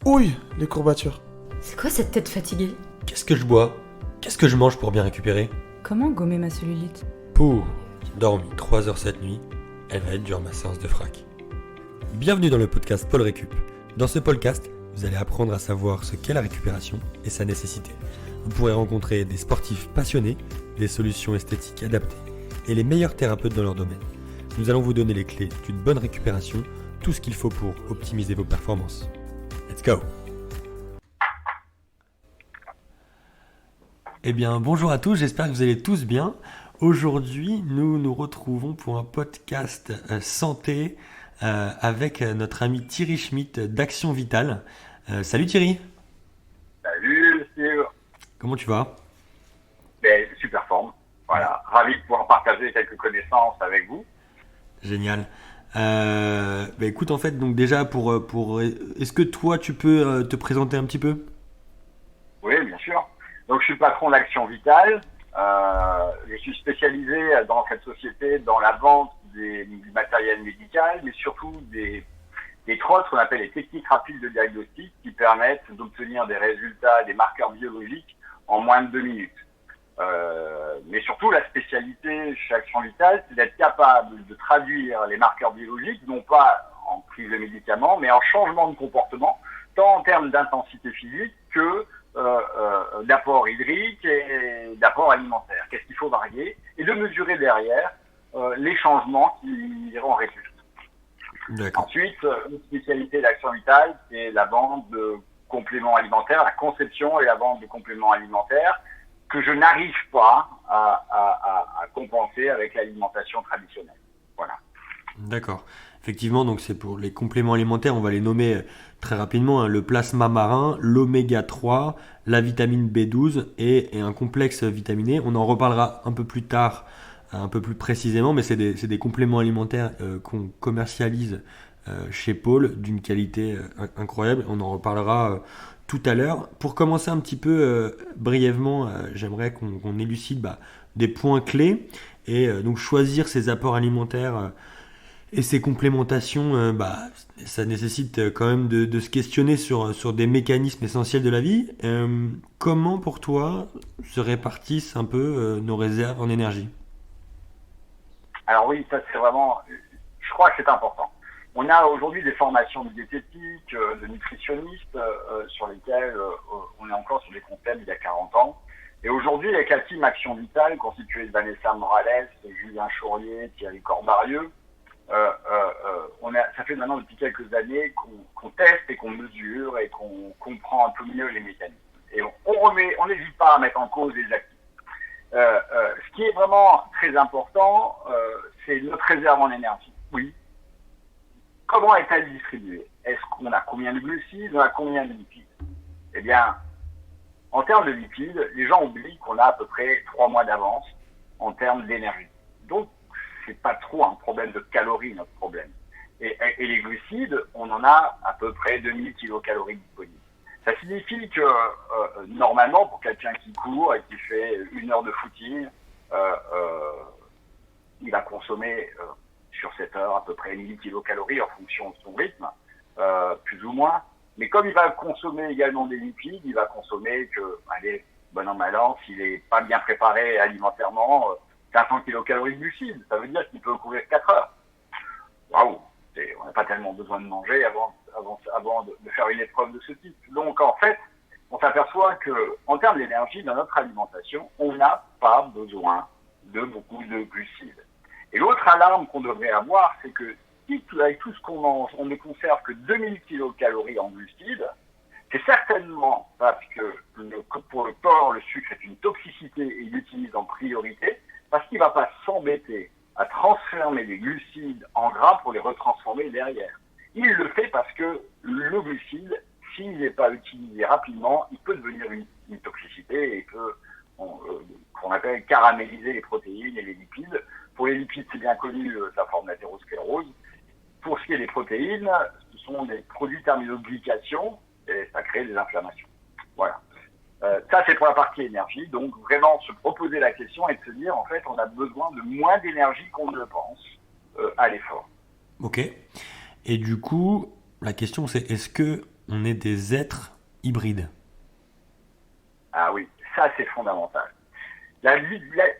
Ouille, les courbatures. C'est quoi cette tête fatiguée? Qu'est-ce que je bois? Qu'est-ce que je mange pour bien récupérer? Comment gommer ma cellulite? Pouh, j'ai dormi 3 heures cette nuit, elle va être dure ma séance de frac. Bienvenue dans le podcast Paul Récup. Dans ce podcast, vous allez apprendre à savoir ce qu'est la récupération et sa nécessité. Vous pourrez rencontrer des sportifs passionnés, des solutions esthétiques adaptées et les meilleurs thérapeutes dans leur domaine. Nous allons vous donner les clés d'une bonne récupération, tout ce qu'il faut pour optimiser vos performances. Let's go! Eh bien, bonjour à tous, j'espère que vous allez tous bien. Aujourd'hui, nous nous retrouvons pour un podcast santé avec notre ami Thierry Schmitt d'Action Vitale. Salut Thierry. Salut Steve. Comment tu vas? Super forme. Voilà, ravi de pouvoir partager quelques connaissances avec vous. Génial. Écoute, en fait, donc déjà est-ce que toi tu peux te présenter un petit peu? Oui, bien sûr. Donc je suis patron d'Action Vitale. Je suis spécialisé dans cette société dans la vente du matériel médical, mais surtout des TROT, qu'on appelle les techniques rapides de diagnostic, qui permettent d'obtenir des résultats, des marqueurs biologiques en moins de 2 minutes. Mais surtout, la spécialité chez Action Vitale, c'est d'être capable de traduire les marqueurs biologiques, non pas en prise de médicaments, mais en changement de comportement, tant en termes d'intensité physique que d'apport hydrique et d'apport alimentaire. Qu'est-ce qu'il faut varier? Et de mesurer derrière les changements qui en résultent. D'accord. Ensuite, une spécialité d'Action Vitale, c'est la vente de compléments alimentaires, la conception et la vente de compléments alimentaires que je n'arrive pas à compenser avec l'alimentation traditionnelle. Voilà. D'accord. Effectivement, donc c'est pour les compléments alimentaires, on va les nommer très rapidement, hein, le plasma marin, l'oméga 3, la vitamine B12 et un complexe vitaminé. On en reparlera un peu plus tard, un peu plus précisément, mais c'est des compléments alimentaires qu'on commercialise chez Paul d'une qualité incroyable. On en reparlera tout à l'heure. Pour commencer un petit peu brièvement, j'aimerais qu'on élucide des points clés et donc choisir ces apports alimentaires et ces complémentations, ça nécessite quand même de se questionner sur des mécanismes essentiels de la vie. Comment pour toi se répartissent un peu nos réserves en énergie? Alors oui, ça c'est vraiment, je crois que c'est important. On a aujourd'hui des formations de diététique, de nutritionnistes sur lesquelles on est encore sur des concepts d'il y a 40 ans. Et aujourd'hui, avec la team Action Vitale, constituée de Vanessa Morales, Julien Chourlier, Thierry Corbarieux, ça fait maintenant depuis quelques années qu'on teste et qu'on mesure et qu'on comprend un peu mieux les mécanismes. Et on n'hésite pas à mettre en cause les actifs. Ce qui est vraiment très important, c'est notre réserve en énergie. Oui. Comment est-elle distribuée? Est-ce qu'on a combien de glucides? On a combien de lipides? Eh bien, en termes de lipides, les gens oublient qu'on a à peu près 3 mois d'avance en termes d'énergie. Donc, c'est pas trop un problème de calories, notre problème. Et les glucides, on en a à peu près 2000 kilocalories disponibles. Ça signifie que, normalement, pour quelqu'un qui court et qui fait 1 heure de footing, il va consommer sur cette heure à peu près 1000 kilocalories en fonction de son rythme, plus ou moins. Mais comme il va consommer également des lipides, il va consommer bon an, mal an, s'il n'est pas bien préparé alimentairement, 500 kilocalories de glucides. Ça veut dire qu'il peut courir 4 heures. Waouh! On n'a pas tellement besoin de manger avant de faire une épreuve de ce type. Donc, en fait, on s'aperçoit que, en termes d'énergie, dans notre alimentation, on n'a pas besoin de beaucoup de glucides. Et l'autre alarme qu'on devrait avoir, c'est que si avec tout ce qu'on mange, on ne conserve que 2000 kilocalories en glucides, c'est certainement parce que pour le corps, le sucre est une toxicité et il l'utilise en priorité, parce qu'il ne va pas s'embêter à transformer les glucides en gras pour les retransformer derrière. Il le fait parce que le glucide, s'il n'est pas utilisé rapidement, il peut devenir une toxicité et peut, qu'on appelle caraméliser les protéines et les lipides. Pour les lipides, c'est bien connu la forme d'athérosclérose. Pour ce qui est des protéines, ce sont des produits terminaux de glycation et ça crée des inflammations. Voilà. Ça, c'est pour la partie énergie. Donc, vraiment se proposer la question et de se dire, en fait, on a besoin de moins d'énergie qu'on ne le pense à l'effort. Ok. Et du coup, la question c'est, est-ce que on est des êtres hybrides. Ah oui, ça c'est fondamental.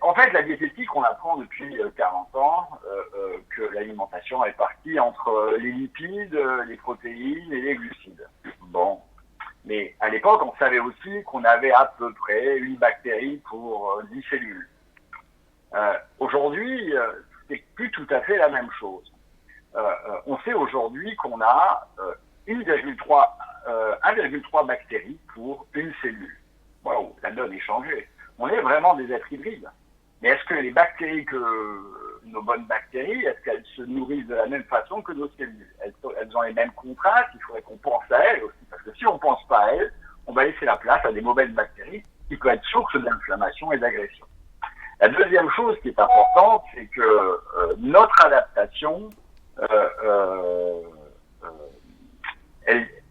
En fait, la diététique, on apprend depuis 40 ans que l'alimentation est partie entre les lipides, les protéines et les glucides. Bon, mais à l'époque, on savait aussi qu'on avait à peu près 8 bactéries pour 10 cellules. Aujourd'hui, c'est plus tout à fait la même chose. On sait aujourd'hui qu'on a 1,3 bactéries pour une cellule. Waouh, la donne est changée. On est vraiment des êtres hybrides. Mais est-ce que les bactéries, nos bonnes bactéries, est-ce qu'elles se nourrissent de la même façon que nos cellules? Elles ont les mêmes contraintes, il faudrait qu'on pense à elles aussi. Parce que si on ne pense pas à elles, on va laisser la place à des mauvaises bactéries qui peuvent être source d'inflammation et d'agression. La deuxième chose qui est importante, c'est que notre adaptation,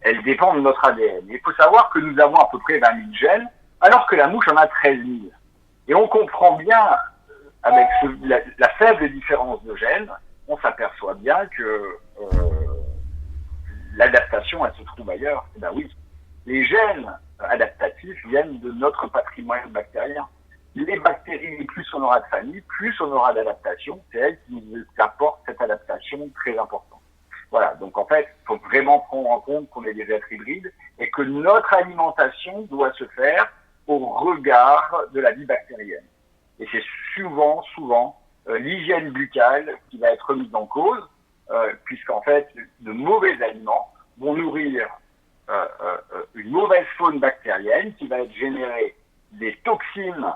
elle dépend de notre ADN. Il faut savoir que nous avons à peu près 20 000 gènes, alors que la mouche en a 13 000. Et on comprend bien, avec la faible différence de gènes, on s'aperçoit bien que l'adaptation, elle se trouve ailleurs. Eh ben oui, les gènes adaptatifs viennent de notre patrimoine bactérien. Les bactéries, plus on aura de famille, plus on aura d'adaptation. C'est elles qui nous apportent cette adaptation très importante. Voilà, donc en fait, il faut vraiment prendre en compte qu'on est des êtres hybrides et que notre alimentation doit se faire au regard de la vie bactérienne. Et c'est souvent l'hygiène buccale qui va être mise en cause, puisqu'en fait, de mauvais aliments vont nourrir une mauvaise faune bactérienne qui va être générer des toxines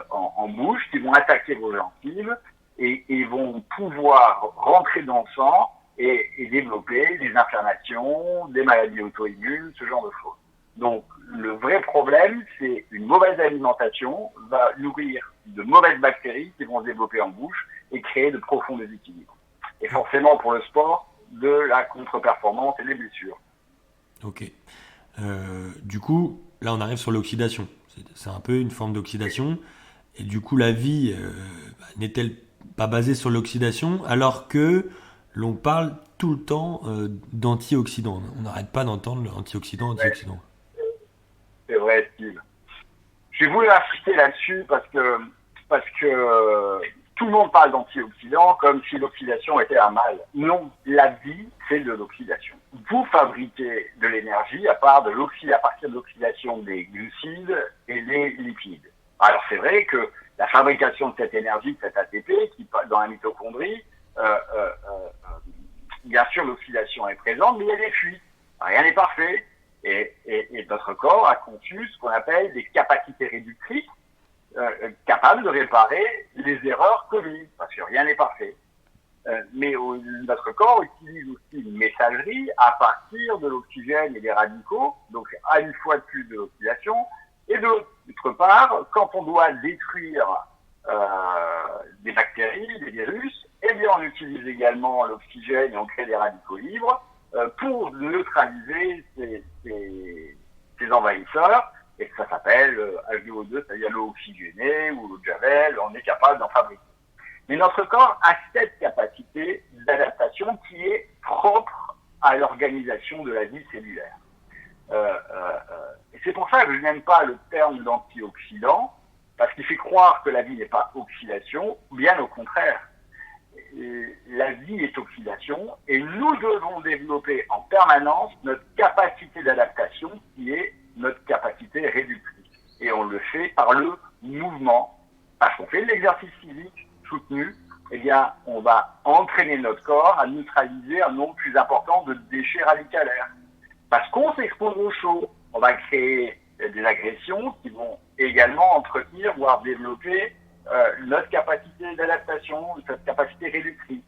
en bouche qui vont attaquer vos gencives et vont pouvoir rentrer dans le sang et développer des inflammations, des maladies auto-immunes, ce genre de choses. Donc, le vrai problème, c'est une mauvaise alimentation va nourrir de mauvaises bactéries qui vont se développer en bouche et créer de profonds déséquilibres. Et forcément, pour le sport, de la contre-performance et des blessures. Ok. Du coup, là, on arrive sur l'oxydation. C'est un peu une forme d'oxydation. Et du coup, la vie n'est-elle pas basée sur l'oxydation alors que l'on parle tout le temps d'antioxydants? On n'arrête pas d'entendre antioxydants. Ouais. C'est vrai, Steve. J'ai voulu insister là-dessus parce que tout le monde parle d'antioxydants comme si l'oxydation était un mal. Non, la vie, c'est de l'oxydation. Vous fabriquez de l'énergie à partir de l'oxydation des glucides et des lipides. Alors c'est vrai que la fabrication de cette énergie, de cet ATP, qui passe dans la mitochondrie, bien sûr l'oxydation est présente, mais il y a des fuites. Rien n'est parfait. Et notre corps a conçu ce qu'on appelle des capacités réductrices, capables de réparer les erreurs commises, parce que rien n'est parfait. Mais notre corps utilise aussi une messagerie à partir de l'oxygène et des radicaux, donc à une fois de plus de l'oxydation, et d'autre part, quand on doit détruire des bactéries, des virus, eh bien on utilise également l'oxygène et on crée des radicaux libres pour neutraliser ces envahisseurs, et ça s'appelle H2O2, c'est-à-dire l'eau oxygénée ou l'eau de javel, on est capable d'en fabriquer. Mais notre corps a cette capacité d'adaptation qui est propre à l'organisation de la vie cellulaire. Et c'est pour ça que je n'aime pas le terme d'antioxydant, parce qu'il fait croire que la vie n'est pas oxydation, bien au contraire. La vie est oxydation et nous devons développer en permanence notre capacité d'adaptation qui est notre capacité réductrice. Et on le fait par le mouvement. Parce qu'on fait de l'exercice physique soutenu, eh bien, on va entraîner notre corps à neutraliser un nombre plus important de déchets radicalaires. Parce qu'on s'expose au chaud, on va créer des agressions qui vont également entretenir, voire développer notre capacité d'adaptation, notre capacité réductrice.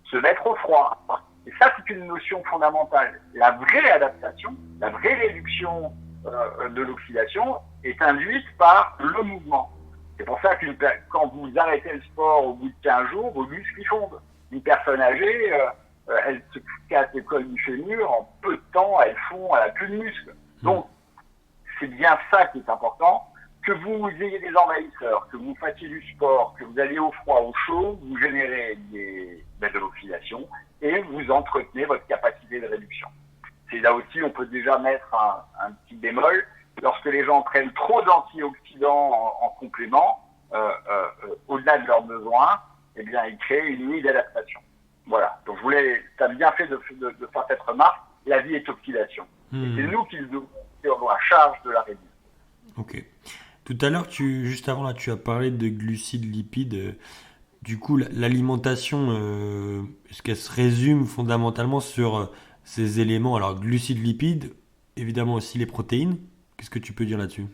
Se mettre au froid. Et ça, c'est une notion fondamentale. La vraie adaptation, la vraie réduction de l'oxydation est induite par le mouvement. C'est pour ça que quand vous arrêtez le sport au bout de 15 jours, vos muscles ils fondent. Une personne âgée, elle se casse les cols du fémur, en peu de temps, elle fond, elle a plus de muscles. Donc, c'est bien ça qui est important. Que vous ayez des envahisseurs, que vous fassiez du sport, que vous alliez au froid, au chaud, vous générez de l'oxydation et vous entretenez votre capacité de réduction. c'est là aussi, on peut déjà mettre un petit bémol. Lorsque les gens prennent trop d'antioxydants en complément, au-delà de leurs besoins, eh bien, ils créent une nuit d'adaptation. Voilà. Donc, tu as bien fait de faire cette remarque. La vie est oxydation. Et c'est nous qui avons la charge de la réduire. Ok. Tout à l'heure, juste avant là, tu as parlé de glucides, lipides. Du coup, l'alimentation, est-ce qu'elle se résume fondamentalement sur ces éléments? Alors, glucides, lipides, évidemment aussi les protéines. Qu'est-ce que tu peux dire là-dessus?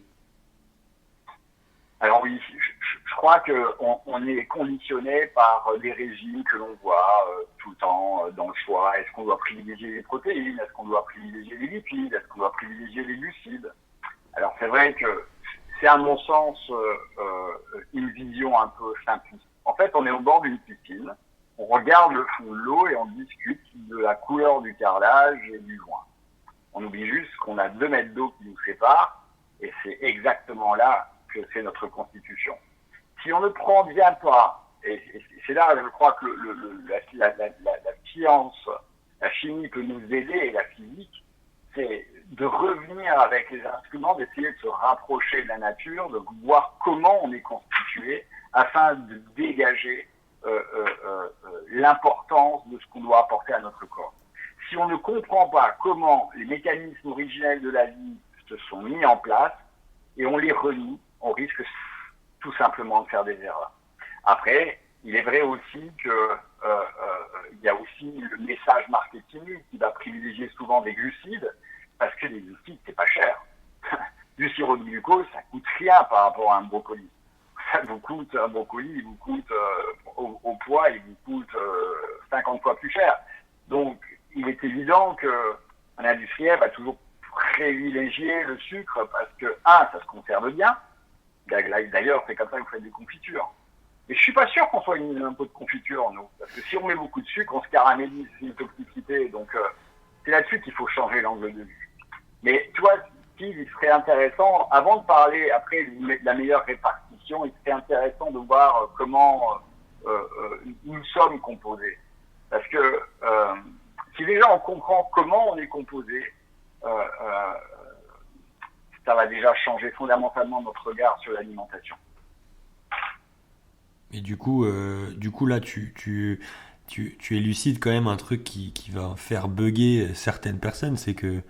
Alors oui, je crois qu'on est conditionné par des régimes que l'on voit tout le temps dans le choix. Est-ce qu'on doit privilégier les protéines? Est-ce qu'on doit privilégier les lipides? Est-ce qu'on doit privilégier les glucides? Alors c'est vrai que c'est à mon sens une vision un peu simpliste. En fait, on est au bord d'une piscine, on regarde le fond de l'eau et on discute de la couleur du carrelage et du joint. On oublie juste qu'on a 2 mètres d'eau qui nous séparent et c'est exactement là que c'est notre constitution. Si on ne prend bien pas, et c'est là, je crois que la science, la chimie peut nous aider et la physique, c'est de revenir avec les instruments, d'essayer de se rapprocher de la nature, de voir comment on est constitué, afin de dégager l'importance de ce qu'on doit apporter à notre corps. Si on ne comprend pas comment les mécanismes originels de la vie se sont mis en place et on les renie, on risque tout simplement de faire des erreurs. Après, il est vrai aussi que il y a aussi le message marketing qui va privilégier souvent des glucides parce que les glucides, c'est pas cher. Du sirop de glucose, ça coûte rien par rapport à un brocoli. Ça vous coûte, un brocoli, il vous coûte au poids, il vous coûte 50 fois plus cher. Donc, il est évident qu'un industriel va toujours privilégier le sucre parce que, ça se conserve bien. D'ailleurs, c'est comme ça que vous faites des confitures. Mais je suis pas sûr qu'on soit un pot de confiture, nous. Parce que si on met beaucoup de sucre, on se caramélise, c'est une toxicité. Donc, c'est là-dessus qu'il faut changer l'angle de vue. Mais, tu vois, Steve, il serait intéressant, avant de parler après de la meilleure répartition, il serait intéressant de voir comment nous sommes composés. Parce que si déjà on comprend comment on est composé, ça va déjà changer fondamentalement notre regard sur l'alimentation. Et du coup là, tu élucides quand même un truc qui va faire bugger certaines personnes, c'est que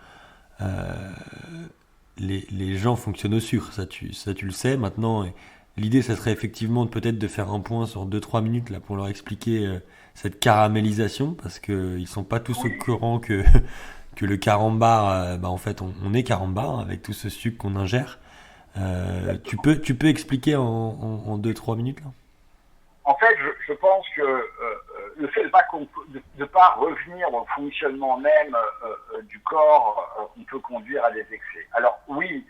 les gens fonctionnent au sucre, ça tu le sais maintenant. Et l'idée, ça serait effectivement peut-être de faire un point sur 2-3 minutes là pour leur expliquer cette caramélisation, parce qu'ils sont pas tous au courant que le carambar, en fait, on est carambar avec tout ce sucre qu'on ingère. Tu peux expliquer en 2-3 minutes là? En fait, je pense que le fait de pas revenir au fonctionnement même du corps, on peut conduire à des excès. Alors oui,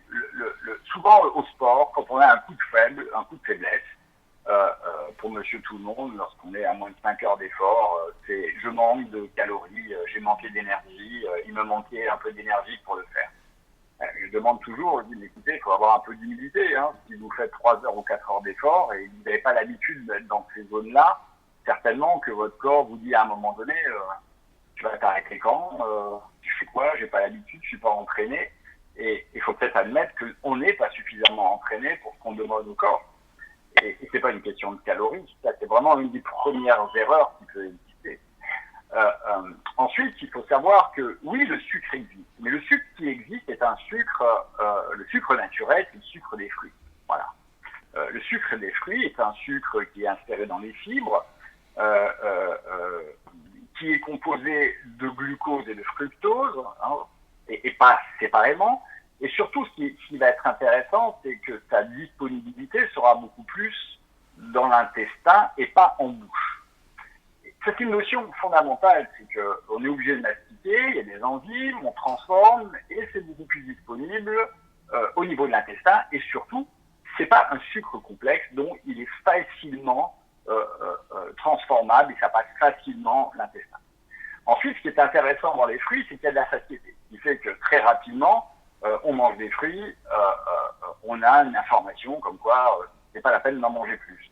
souvent au sport, quand on a un coup de faiblesse, pour monsieur tout le monde, lorsqu'on est à moins de 5 heures d'effort, c'est je manque de calories, j'ai manqué d'énergie, il me manquait un peu d'énergie pour le faire. Je demande toujours, je dis, écoutez, il faut avoir un peu d'humilité. Si vous faites 3 heures ou 4 heures d'effort et vous n'avez pas l'habitude d'être dans ces zones-là, certainement que votre corps vous dit à un moment donné, tu vas t'arrêter quand, tu fais quoi, j'ai pas l'habitude, je suis pas entraîné. Et il faut peut-être admettre qu'on n'est pas suffisamment entraîné pour ce qu'on demande au corps. Et c'est pas une question de calories, ça c'est vraiment une des premières erreurs qui peut exister. Ensuite, il faut savoir que oui, le sucre existe, mais le sucre qui existe est un sucre, le sucre naturel, c'est le sucre des fruits. Voilà. Le sucre des fruits est un sucre qui est inséré dans les fibres, qui est composé de glucose et de fructose, et pas séparément. Et surtout, ce qui va être intéressant, c'est que sa disponibilité sera beaucoup plus dans l'intestin et pas en bouche. C'est une notion fondamentale, c'est qu'on est obligé de mastiquer, il y a des enzymes, on transforme, et c'est beaucoup plus disponible au niveau de l'intestin, et surtout, c'est pas un sucre complexe, donc il est facilement transformable, et ça passe facilement l'intestin. Ensuite, ce qui est intéressant dans les fruits, c'est qu'il y a de la satiété, ce qui fait que très rapidement, on mange des fruits, on a une information comme quoi c'est pas la peine d'en manger plus.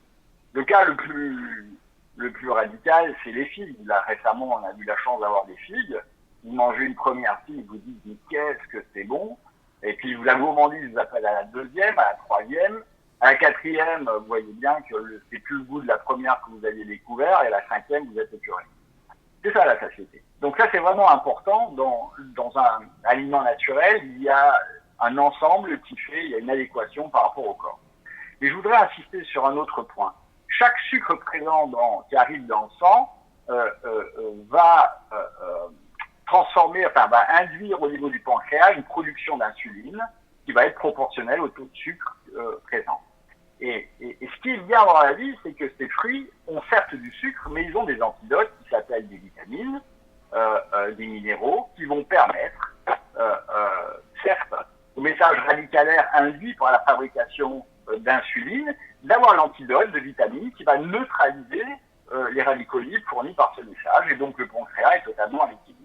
Le cas le plus radical, c'est les figues. Là, récemment, on a eu la chance d'avoir des figues. vous mangez une première fille, vous dites, mais qu'est-ce que c'est bon. Et puis la gourmandise vous appelle à la deuxième, à la troisième. À la quatrième, vous voyez bien que c'est plus le goût de la première que vous aviez découvert, et à la cinquième, vous êtes épuré. C'est ça la satiété. Donc ça, c'est vraiment important. Dans un aliment naturel, il y a un ensemble qui fait, il y a une adéquation par rapport au corps. Et je voudrais insister sur un autre point. Chaque sucre présent qui arrive dans le sang va transformer, enfin va induire au niveau du pancréas une production d'insuline qui va être proportionnelle au taux de sucre présent. Et ce qui est bien dans la vie, c'est que ces fruits ont certes du sucre, mais ils ont des antidotes qui s'appellent des vitamines, des minéraux, qui vont permettre, certes, au message radicalaire induit par la fabrication d'insuline, d'avoir l'antidote de vitamines qui va neutraliser les radicaux libres fournis par ce message, et donc le pancréas est totalement à l'équilibre.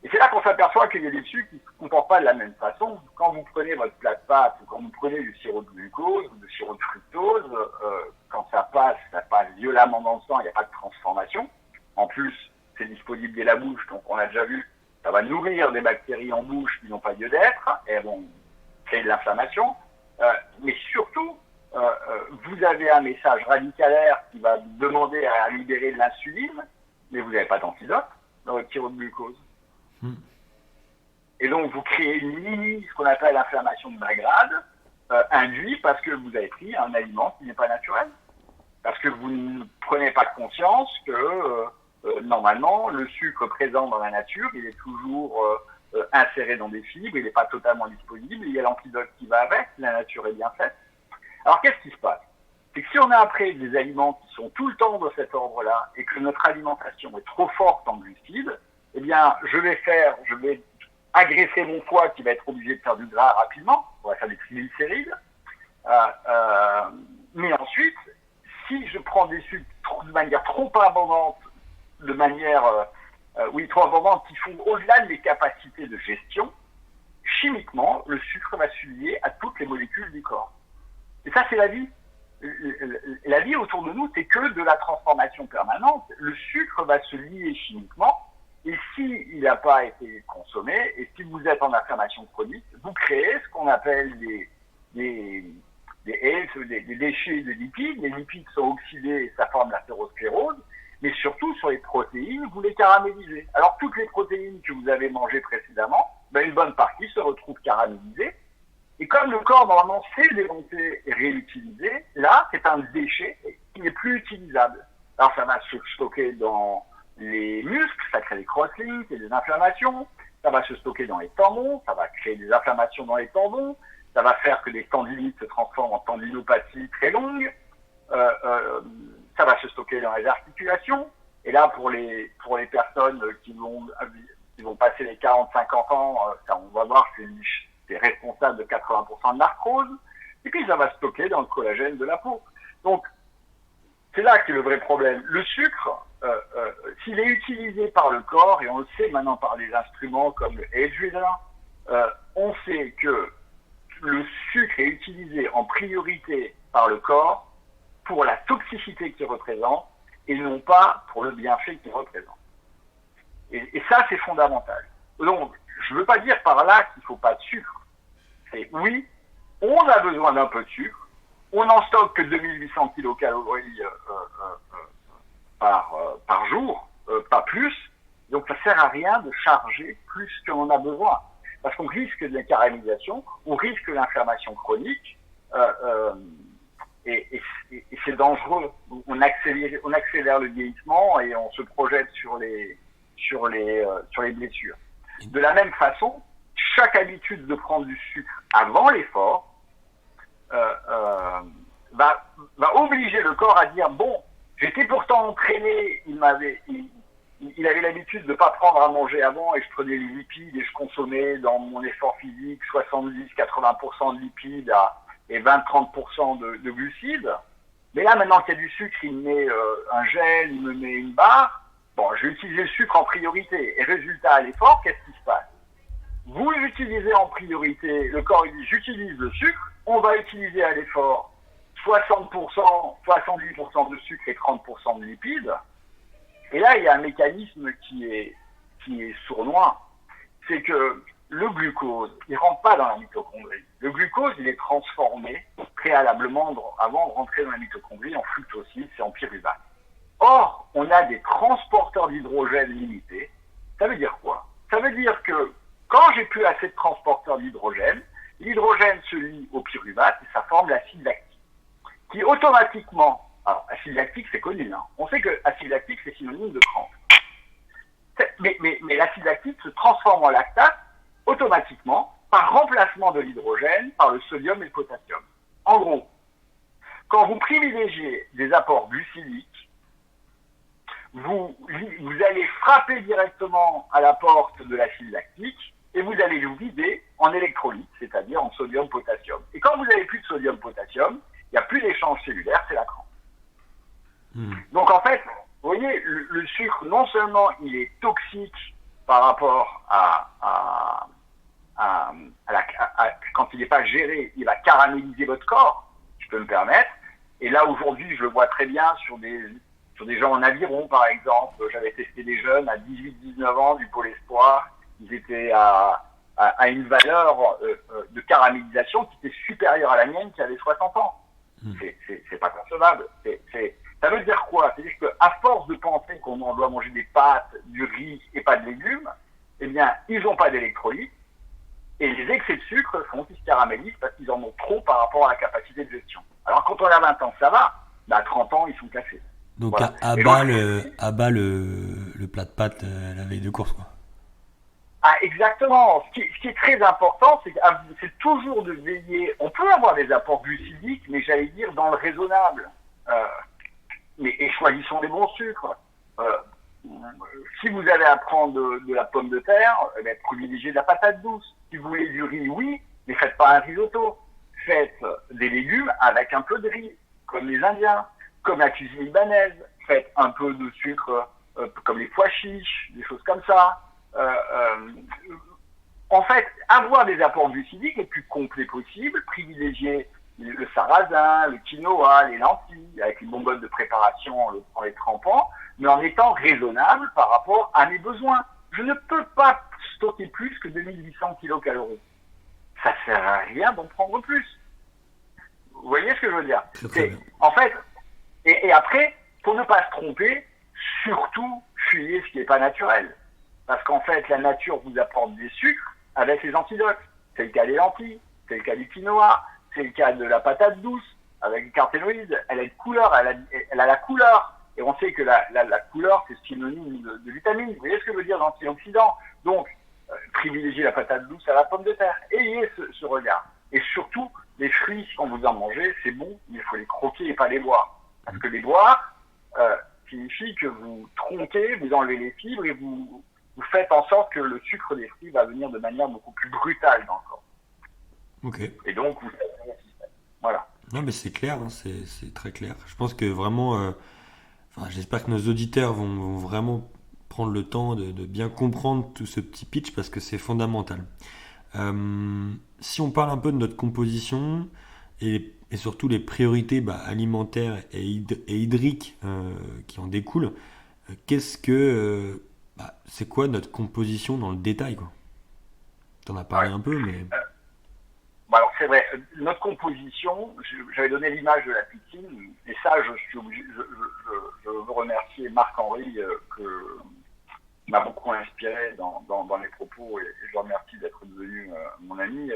Et c'est là qu'on s'aperçoit qu'il y a des sucres qui ne se comportent pas de la même façon. Quand vous prenez votre plat de pâtes, ou quand vous prenez du sirop de glucose, ou du sirop de fructose, quand ça passe violemment dans le sang, il n'y a pas de transformation. En plus, c'est disponible dès la bouche, donc on a déjà vu, ça va nourrir des bactéries en bouche qui n'ont pas lieu d'être, et elles vont créer de l'inflammation. Mais surtout, vous avez un message radicalaire qui va demander à libérer de l'insuline, mais vous n'avez pas d'antidote dans votre sirop de glucose. Et donc, vous créez ce qu'on appelle l'inflammation de bas grade, induite parce que vous avez pris un aliment qui n'est pas naturel. Parce que vous ne prenez pas conscience que, normalement, le sucre présent dans la nature, il est toujours inséré dans des fibres, il n'est pas totalement disponible, il y a l'antidote qui va avec, la nature est bien faite. Alors, qu'est-ce qui se passe? C'est que si on a après des aliments qui sont tout le temps de cet ordre-là, et que notre alimentation est trop forte en glucides, eh bien, je vais agresser mon foie qui va être obligé de faire du gras rapidement, on va faire des triglycérides. Mais ensuite, si je prends des sucres de manière trop abondante, trop abondante, qui font au-delà des capacités de gestion, chimiquement, le sucre va se lier à toutes les molécules du corps. Et ça, c'est la vie. La vie autour de nous, c'est que de la transformation permanente. Le sucre va se lier chimiquement. Et s'il n'a pas été consommé, et si vous êtes en inflammation chronique, vous créez ce qu'on appelle des déchets de lipides. Les lipides sont oxydés et ça forme l'athérosclérose. Mais surtout, sur les protéines, vous les caramélisez. Alors, toutes les protéines que vous avez mangées précédemment, une bonne partie se retrouve caramélisée. Et comme le corps, normalement, sait démonter et réutiliser, là, c'est un déchet qui n'est plus utilisable. Alors, ça va se stocker dans les muscles, ça crée des crosslinks et des inflammations, ça va se stocker dans les tendons, ça va créer des inflammations dans les tendons, ça va faire que les tendinites se transforment en tendinopathie très longue, ça va se stocker dans les articulations, et là pour les personnes qui vont passer les 40-50 ans, on va voir que c'est responsable de 80% de l'arthrose, et puis ça va se stocker dans le collagène de la peau. Donc c'est là qu'est le vrai problème. Le sucre, s'il est utilisé par le corps, et on le sait maintenant par des instruments comme le Edgewater, on sait que le sucre est utilisé en priorité par le corps pour la toxicité qu'il représente et non pas pour le bienfait qu'il représente. Et ça, c'est fondamental. Donc, je ne veux pas dire par là qu'il ne faut pas de sucre. C'est oui, on a besoin d'un peu de sucre. On n'en stocke que 2800 kilocalories par jour, pas plus. Donc, ça ne sert à rien de charger plus qu'on a besoin. Parce qu'on risque de la caramélisation, on risque l'inflammation chronique, et c'est dangereux. On accélère le vieillissement et on se projette sur les blessures. De la même façon, chaque habitude de prendre du sucre avant l'effort va obliger le corps à dire bon, j'étais pourtant entraîné, il avait l'habitude de ne pas prendre à manger avant et je prenais les lipides et je consommais dans mon effort physique 70-80% de lipides et 20-30% de glucides. Mais là, maintenant qu'il y a du sucre, il me met un gel, il me met une barre. Bon, je vais utiliser le sucre en priorité. Et résultat, à l'effort, qu'est-ce qui se passe? Vous l'utilisez en priorité, le corps il dit j'utilise le sucre, on va utiliser à l'effort 60%, 70% de sucre et 30% de lipides. Et là, il y a un mécanisme qui est qui est sournois, c'est que le glucose, il rentre pas dans la mitochondrie. Le glucose, il est transformé préalablement, avant de rentrer dans la mitochondrie, en fructose 6 et en pyruvate. Or, on a des transporteurs d'hydrogène limités. Ça veut dire quoi? Ça veut dire que quand j'ai plus assez de transporteurs d'hydrogène, l'hydrogène se lie au pyruvate et ça forme l'acide lactique, qui automatiquement, alors acide lactique c'est connu, hein. On sait que acide lactique c'est synonyme de crampe. Mais l'acide lactique se transforme en lactate automatiquement par remplacement de l'hydrogène par le sodium et le potassium. En gros, quand vous privilégiez des apports glucidiques, vous allez frapper directement à la porte de l'acide lactique et vous allez le vider en électrolyte, c'est-à-dire en sodium-potassium. Et quand vous n'avez plus de sodium-potassium, il n'y a plus d'échange cellulaire, c'est la crampe. Donc en fait, vous voyez, le sucre, non seulement il est toxique par rapport quand il n'est pas géré, il va caraméliser votre corps, je peux me permettre. Et là, aujourd'hui, je le vois très bien sur des gens en aviron, par exemple. J'avais testé des jeunes à 18-19 ans du Pôle Espoir. Ils étaient à une valeur de caramélisation qui était supérieure à la mienne qui avait 60 ans. C'est pas concevable. Ça veut dire quoi? C'est-à-dire qu'à force de penser qu'on doit manger des pâtes, du riz et pas de légumes, eh bien, ils n'ont pas d'électrolytes. Et les excès de sucre font qu'ils se caramélisent parce qu'ils en ont trop par rapport à la capacité de gestion. Alors quand on a 20 ans, ça va. Mais à 30 ans, ils sont cassés. Donc voilà. à bas le plat de pâtes la veille de course, quoi. Ah, exactement. Ce qui est très important, c'est toujours de veiller. On peut avoir des apports glucidiques, mais j'allais dire dans le raisonnable. Et choisissons les bons sucres. Si vous avez à prendre de la pomme de terre, privilégiez de la patate douce. Si vous voulez du riz, oui, mais faites pas un risotto. Faites des légumes avec un peu de riz, comme les Indiens, comme la cuisine libanaise. Faites un peu de sucre, comme les pois chiches, des choses comme ça. En fait, avoir des apports glucidiques le plus complet possible, privilégier le sarrasin, le quinoa, les lentilles, avec une bonne mode de préparation en les trempant, mais en étant raisonnable par rapport à mes besoins. Je ne peux pas stocker plus que 2800 kilocalories. Ça sert à rien d'en prendre plus. Vous voyez ce que je veux dire? En fait, et après, pour ne pas se tromper, surtout, fuyez ce qui n'est pas naturel. Parce qu'en fait, la nature vous apporte des sucres avec les antidotes. C'est le cas des lentilles, c'est le cas du quinoa, c'est le cas de la patate douce, avec les caroténoïdes. Elle a une couleur, elle a la couleur. Et on sait que la couleur, c'est synonyme de vitamine. Vous voyez ce que je veux dire, d'antioxydants. Donc, privilégiez la patate douce à la pomme de terre. Ayez ce regard. Et surtout, les fruits, quand vous en mangez, c'est bon, mais il faut les croquer et pas les boire. Parce que les boire signifie que vous tronquez, vous enlevez les fibres et vous faites en sorte que le sucre des fruits va venir de manière beaucoup plus brutale dans le corps. Ok. Et donc, vous faites un système. Voilà. Non, mais c'est clair, hein, c'est très clair. Je pense que vraiment, j'espère que nos auditeurs vont vraiment prendre le temps de bien comprendre tout ce petit pitch parce que c'est fondamental. Si on parle un peu de notre composition et surtout les priorités alimentaires et hydriques qui en découlent, c'est quoi notre composition dans le détail, quoi? T'en as parlé un peu, mais... Alors c'est vrai, notre composition, j'avais donné l'image de la piscine, et ça, je veux remercier Marc-Henri, qui m'a beaucoup inspiré dans les propos, et je le remercie d'être devenu mon ami.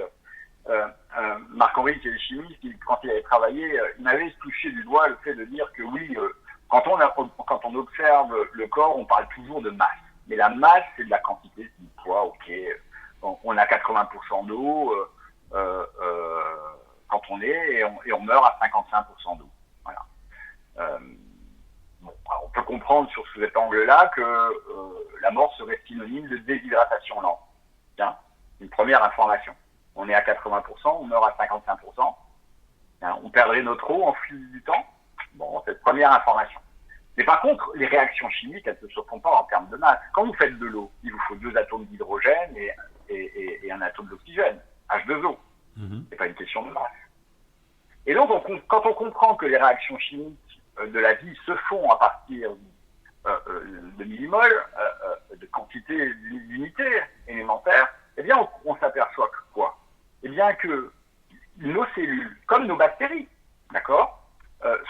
Marc-Henri, qui est chimiste, quand il avait travaillé, il m'avait touché du doigt le fait de dire que oui, quand on observe le corps, on parle toujours de masse. Mais la masse, c'est de la quantité du poids, ok. On a 80% d'eau quand on est, et on meurt à 55% d'eau. Voilà. On peut comprendre sur cet angle-là que la mort serait synonyme de déshydratation lente. Bien, une première information. On est à 80%, on meurt à 55%. Bien, on perdrait notre eau en fil du temps. Bon, cette première information. Mais par contre, les réactions chimiques, elles ne se font pas en termes de masse. Quand vous faites de l'eau, il vous faut 2 atomes d'hydrogène et un atome d'oxygène, H2O. C'est pas une question de masse. Et donc, quand on comprend que les réactions chimiques de la vie se font à partir de millimoles, de quantité d'unités élémentaires, eh bien, on s'aperçoit que quoi? Eh bien, que nos cellules, comme nos bactéries, d'accord,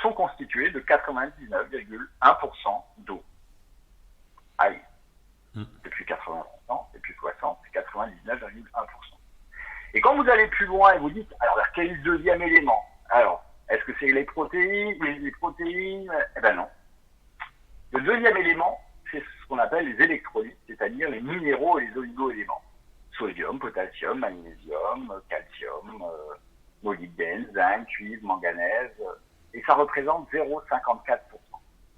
sont constituées de 99,1% d'eau. Aïe. Depuis 80%, depuis 60, c'est 99,1%. Et quand vous allez plus loin et vous dites, alors quel est le deuxième élément? Alors, est-ce que c'est les protéines? Eh ben non. Le deuxième élément, c'est ce qu'on appelle les électrolytes, c'est-à-dire les minéraux et les oligo-éléments. Sodium, potassium, magnésium, calcium, molybdène, zinc, cuivre, manganèse, et ça représente 0,54%.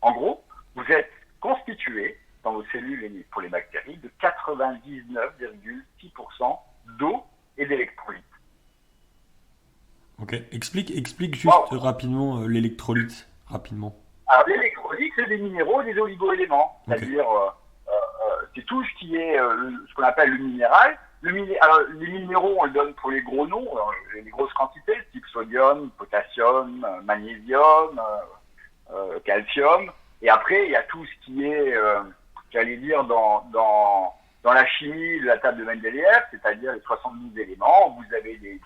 En gros, vous êtes constitué dans vos cellules et pour les bactéries de 99,6% d'eau et d'électrolytes. Ok, explique juste rapidement l'électrolyte, rapidement. Alors l'électrolyte, c'est des minéraux et des oligo-éléments, c'est-à-dire c'est tout ce qui est ce qu'on appelle le minéral. Alors, les minéraux, on le donne pour les gros noms, les grosses quantités, type sodium, potassium, magnésium, calcium. Et après, il y a tout ce qui est, j'allais dire, dans la chimie de la table de Mendeleïev, c'est-à-dire les 72 éléments. Vous avez des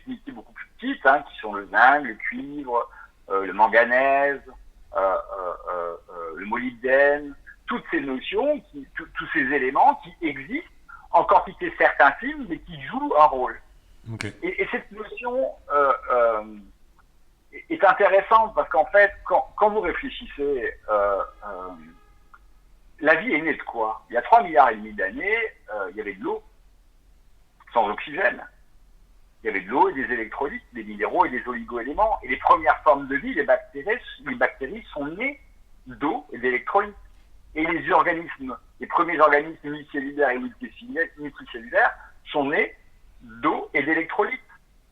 unités beaucoup plus petites, qui sont le zinc, le cuivre, le manganèse, le molybdène, toutes ces notions, tous ces éléments qui existent en quantité certes infime, mais qui jouent un rôle. Okay. Et cette notion est intéressante parce qu'en fait, quand vous réfléchissez, la vie est née de quoi? Il y a 3,5 milliards d'années, il y avait de l'eau, sans oxygène. Il y avait de l'eau et des électrolytes, des minéraux et des oligo-éléments. Et les premières formes de vie, les bactéries sont nées d'eau et d'électrolytes. Et les premiers organismes unicellulaires et multicellulaires sont nés d'eau et d'électrolytes.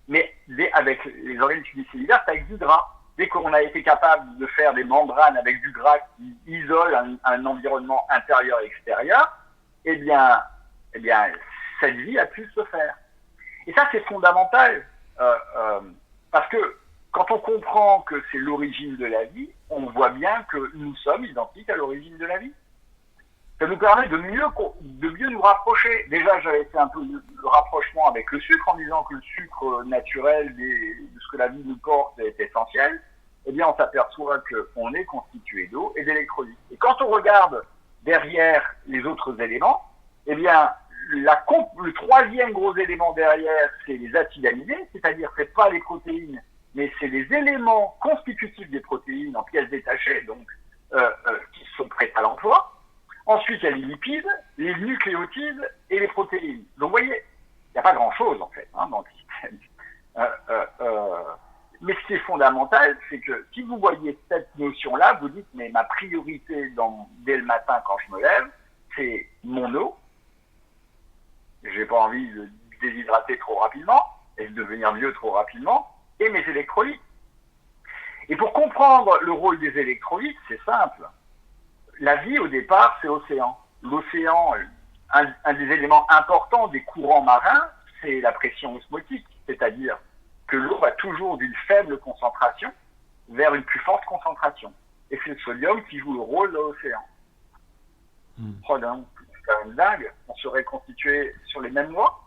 Mais avec les organismes unicellulaires, ça exudera. Dès qu'on a été capable de faire des membranes avec du gras qui isolent un environnement intérieur et extérieur, eh bien, cette vie a pu se faire. Et ça, c'est fondamental, parce que quand on comprend que c'est l'origine de la vie, on voit bien que nous sommes identiques à l'origine de la vie. Ça nous permet de mieux nous rapprocher. Déjà, j'avais fait un peu le rapprochement avec le sucre, en disant que le sucre naturel de ce que la vie nous porte est essentiel. Eh bien, on s'aperçoit qu'on est constitué d'eau et d'électrolytes. Et quand on regarde derrière les autres éléments, eh bien, le troisième gros élément derrière, c'est les acides aminés, c'est-à-dire c'est pas les protéines, mais c'est les éléments constitutifs des protéines en pièces détachées, donc qui sont prêts à l'emploi. Ensuite, il y a les lipides, les nucléotides et les protéines. Donc, vous voyez, il n'y a pas grand-chose, en fait, dans le système. Mais ce qui est fondamental, c'est que si vous voyez cette notion-là, vous dites, mais ma priorité dès le matin quand je me lève, c'est mon eau. J'ai pas envie de déshydrater trop rapidement et de devenir vieux trop rapidement, et mes électrolytes. Et pour comprendre le rôle des électrolytes, c'est simple. La vie, au départ, c'est l'océan. L'océan, un des éléments importants des courants marins, c'est la pression osmotique, c'est-à-dire que l'eau va toujours d'une faible concentration vers une plus forte concentration. Et c'est le sodium qui joue le rôle de l'océan. Oh non, c'est quand même dingue. On serait constitué sur les mêmes lois.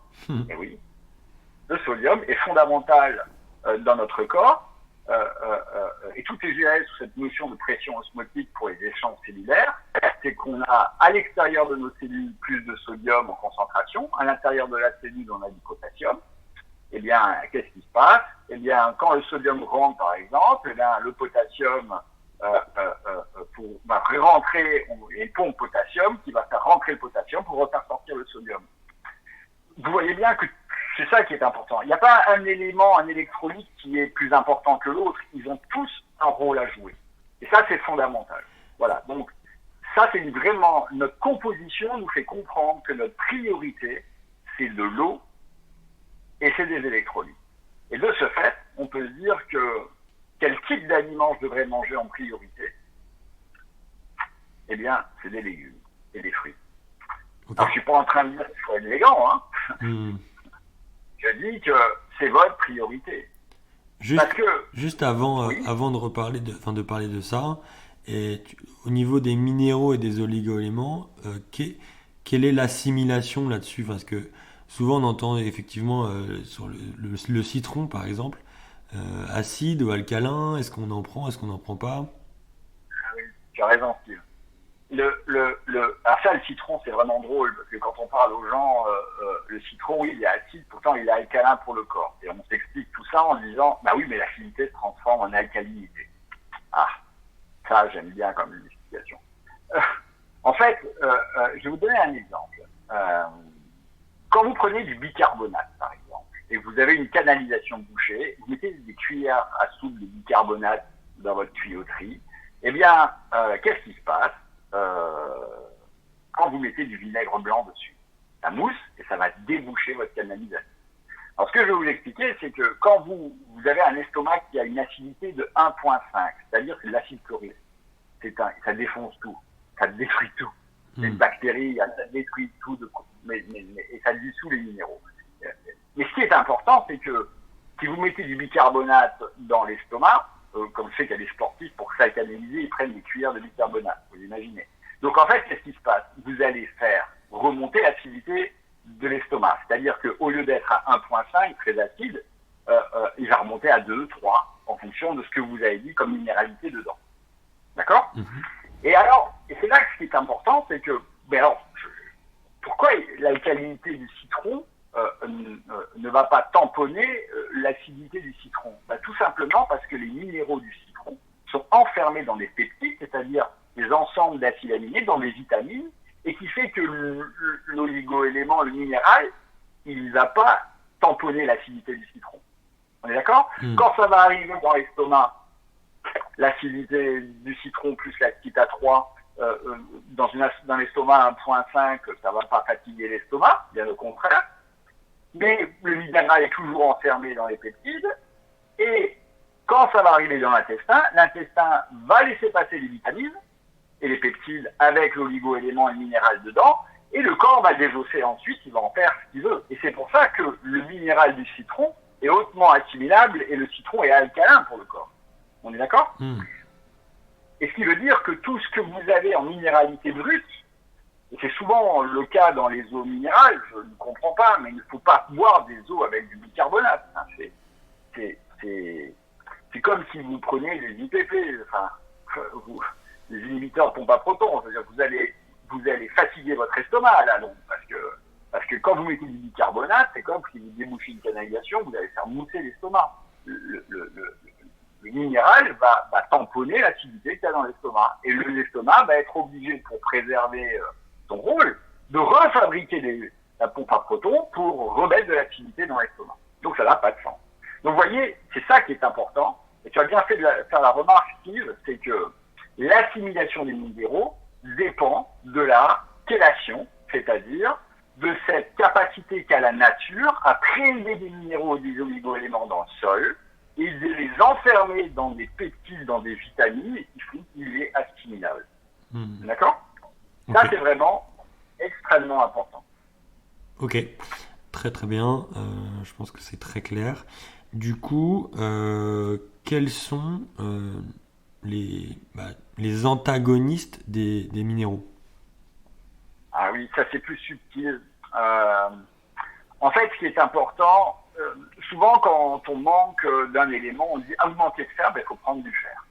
Et oui. Le sodium est fondamental dans notre corps. Et tout est géré sous cette notion de pression osmotique pour les échanges cellulaires. C'est qu'on a à l'extérieur de nos cellules plus de sodium en concentration. À l'intérieur de la cellule, on a du potassium. Eh bien, qu'est-ce qui se passe? Eh bien, quand le sodium rentre, par exemple, eh bien, le potassium va rentrer, il y a une pompe potassium qui va faire rentrer le potassium pour refaire sortir le sodium. Vous voyez bien que c'est ça qui est important. Il n'y a pas un élément, un électrolyte qui est plus important que l'autre. Ils ont tous un rôle à jouer. Et ça, c'est fondamental. Voilà. Donc, ça, c'est vraiment, notre composition nous fait comprendre que notre priorité, c'est de l'eau et c'est des électrolytes. Et de ce fait, on peut se dire que quel type d'aliments je devrais manger en priorité? Eh bien, c'est des légumes et des fruits. Okay. Alors, je suis pas en train de dire qu'il faut être élégant, hein. Je dis que c'est votre priorité. Juste avant de parler de ça, Et au niveau des minéraux et des oligo-éléments, quelle est l'assimilation là-dessus? Parce que souvent on entend effectivement sur le citron par exemple, acide ou alcalin, est-ce qu'on en prend, est-ce qu'on n'en prend pas? Tu as raison, Steve. Alors ça, le citron, c'est vraiment drôle, parce que quand on parle aux gens, le citron, oui, il est acide, pourtant il est alcalin pour le corps. Et on s'explique tout ça en disant, bah oui, mais l'acidité se transforme en alcalinité. Ah, ça, j'aime bien comme une explication. En fait, je vais vous donner un exemple. Quand vous prenez du bicarbonate, par exemple, et que vous avez une canalisation bouchée, vous mettez des cuillères à soupe de bicarbonate dans votre tuyauterie, eh bien, qu'est-ce qui se passe quand vous mettez du vinaigre blanc dessus? Ça mousse et ça va déboucher votre canalisation. Alors, ce que je vais vous expliquer, c'est que quand vous avez un estomac qui a une acidité de 1,5, c'est-à-dire que c'est de l'acide chlorhydrique, ça défonce tout, ça détruit tout. Les bactéries, ça détruit tout, et ça dissout les minéraux. Mais ce qui est important, c'est que si vous mettez du bicarbonate dans l'estomac, comme je sais qu'il y a des sportifs, pour s'alcaliniser, ils prennent des cuillères de bicarbonate, vous imaginez. Donc en fait, qu'est-ce qui se passe? Vous allez faire remonter l'acidité de l'estomac. C'est-à-dire qu'au lieu d'être à 1,5, très acide, il va remonter à 2, 3, en fonction de ce que vous avez dit comme minéralité dedans. D'accord? Et alors, et c'est là que ce qui est important, c'est que, pourquoi l'alcalinité du citron ne va pas tamponner l'acidité du citron? Tout simplement parce que les minéraux du citron sont enfermés dans des peptides, c'est-à-dire des ensembles d'acides aminés, dans des vitamines, et qui fait que l'oligo-élément, le minéral, il ne va pas tamponner l'acidité du citron. On est d'accord? Quand ça va arriver dans l'estomac, l'acidité du citron plus l'acide A3 dans l'estomac à 1,5, ça ne va pas fatiguer l'estomac, bien au contraire. Mais le minéral est toujours enfermé dans les peptides. Et quand ça va arriver dans l'intestin va laisser passer les vitamines et les peptides avec l'oligo-élément et le minéral dedans. Et le corps va le désosser ensuite, il va en faire ce qu'il veut. Et c'est pour ça que le minéral du citron est hautement assimilable et le citron est alcalin pour le corps. On est d'accord? Et ce qui veut dire que tout ce que vous avez en minéralité brute, et c'est souvent le cas dans les eaux minérales, je ne comprends pas, mais il ne faut pas boire des eaux avec du bicarbonate. C'est comme si vous preniez des IPP, des inhibiteurs de pompe à protons. C'est-à-dire que vous allez fatiguer votre estomac à la longue, parce que quand vous mettez du bicarbonate, c'est comme si vous débouchez une canalisation, vous allez faire mousser l'estomac. Le minéral va tamponner l'acidité qu'il y a dans l'estomac. Et l'estomac va être obligé, pour préserver son rôle, de refabriquer la pompe à protons pour remettre de l'acidité dans l'estomac. Donc ça n'a pas de sens. Donc vous voyez, c'est ça qui est important. Et tu as bien fait de faire la remarque, Steve, c'est que l'assimilation des minéraux dépend de la chélation, c'est-à-dire de cette capacité qu'a la nature à prélever des minéraux et des oligo-éléments dans le sol, et de les enfermer dans des peptides, dans des vitamines, et qui font qu'il est assimilable. D'accord? Ça, c'est vraiment extrêmement important. Ok, très très bien. Je pense que c'est très clair. Du coup, quels sont les antagonistes des minéraux? Ah oui, ça c'est plus subtil. En fait, ce qui est important, souvent quand on manque d'un élément, on dit « Ah, vous manquez de fer, il faut prendre du fer ».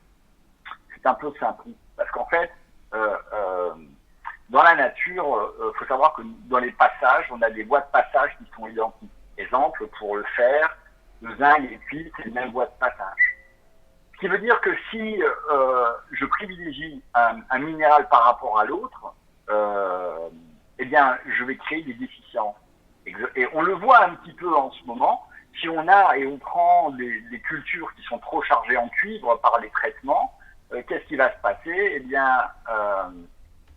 C'est un peu simple. Parce qu'en fait, dans la nature, faut savoir que dans les passages, on a des voies de passage qui sont identiques. Exemple, pour le fer, le zinc et le cuivre, c'est les mêmes voies de passage. Ce qui veut dire que si je privilégie un minéral par rapport à l'autre, eh bien, je vais créer des déficiences. Et on le voit un petit peu en ce moment. Si on prend des cultures qui sont trop chargées en cuivre par les traitements, qu'est-ce qui va se passer? Eh bien,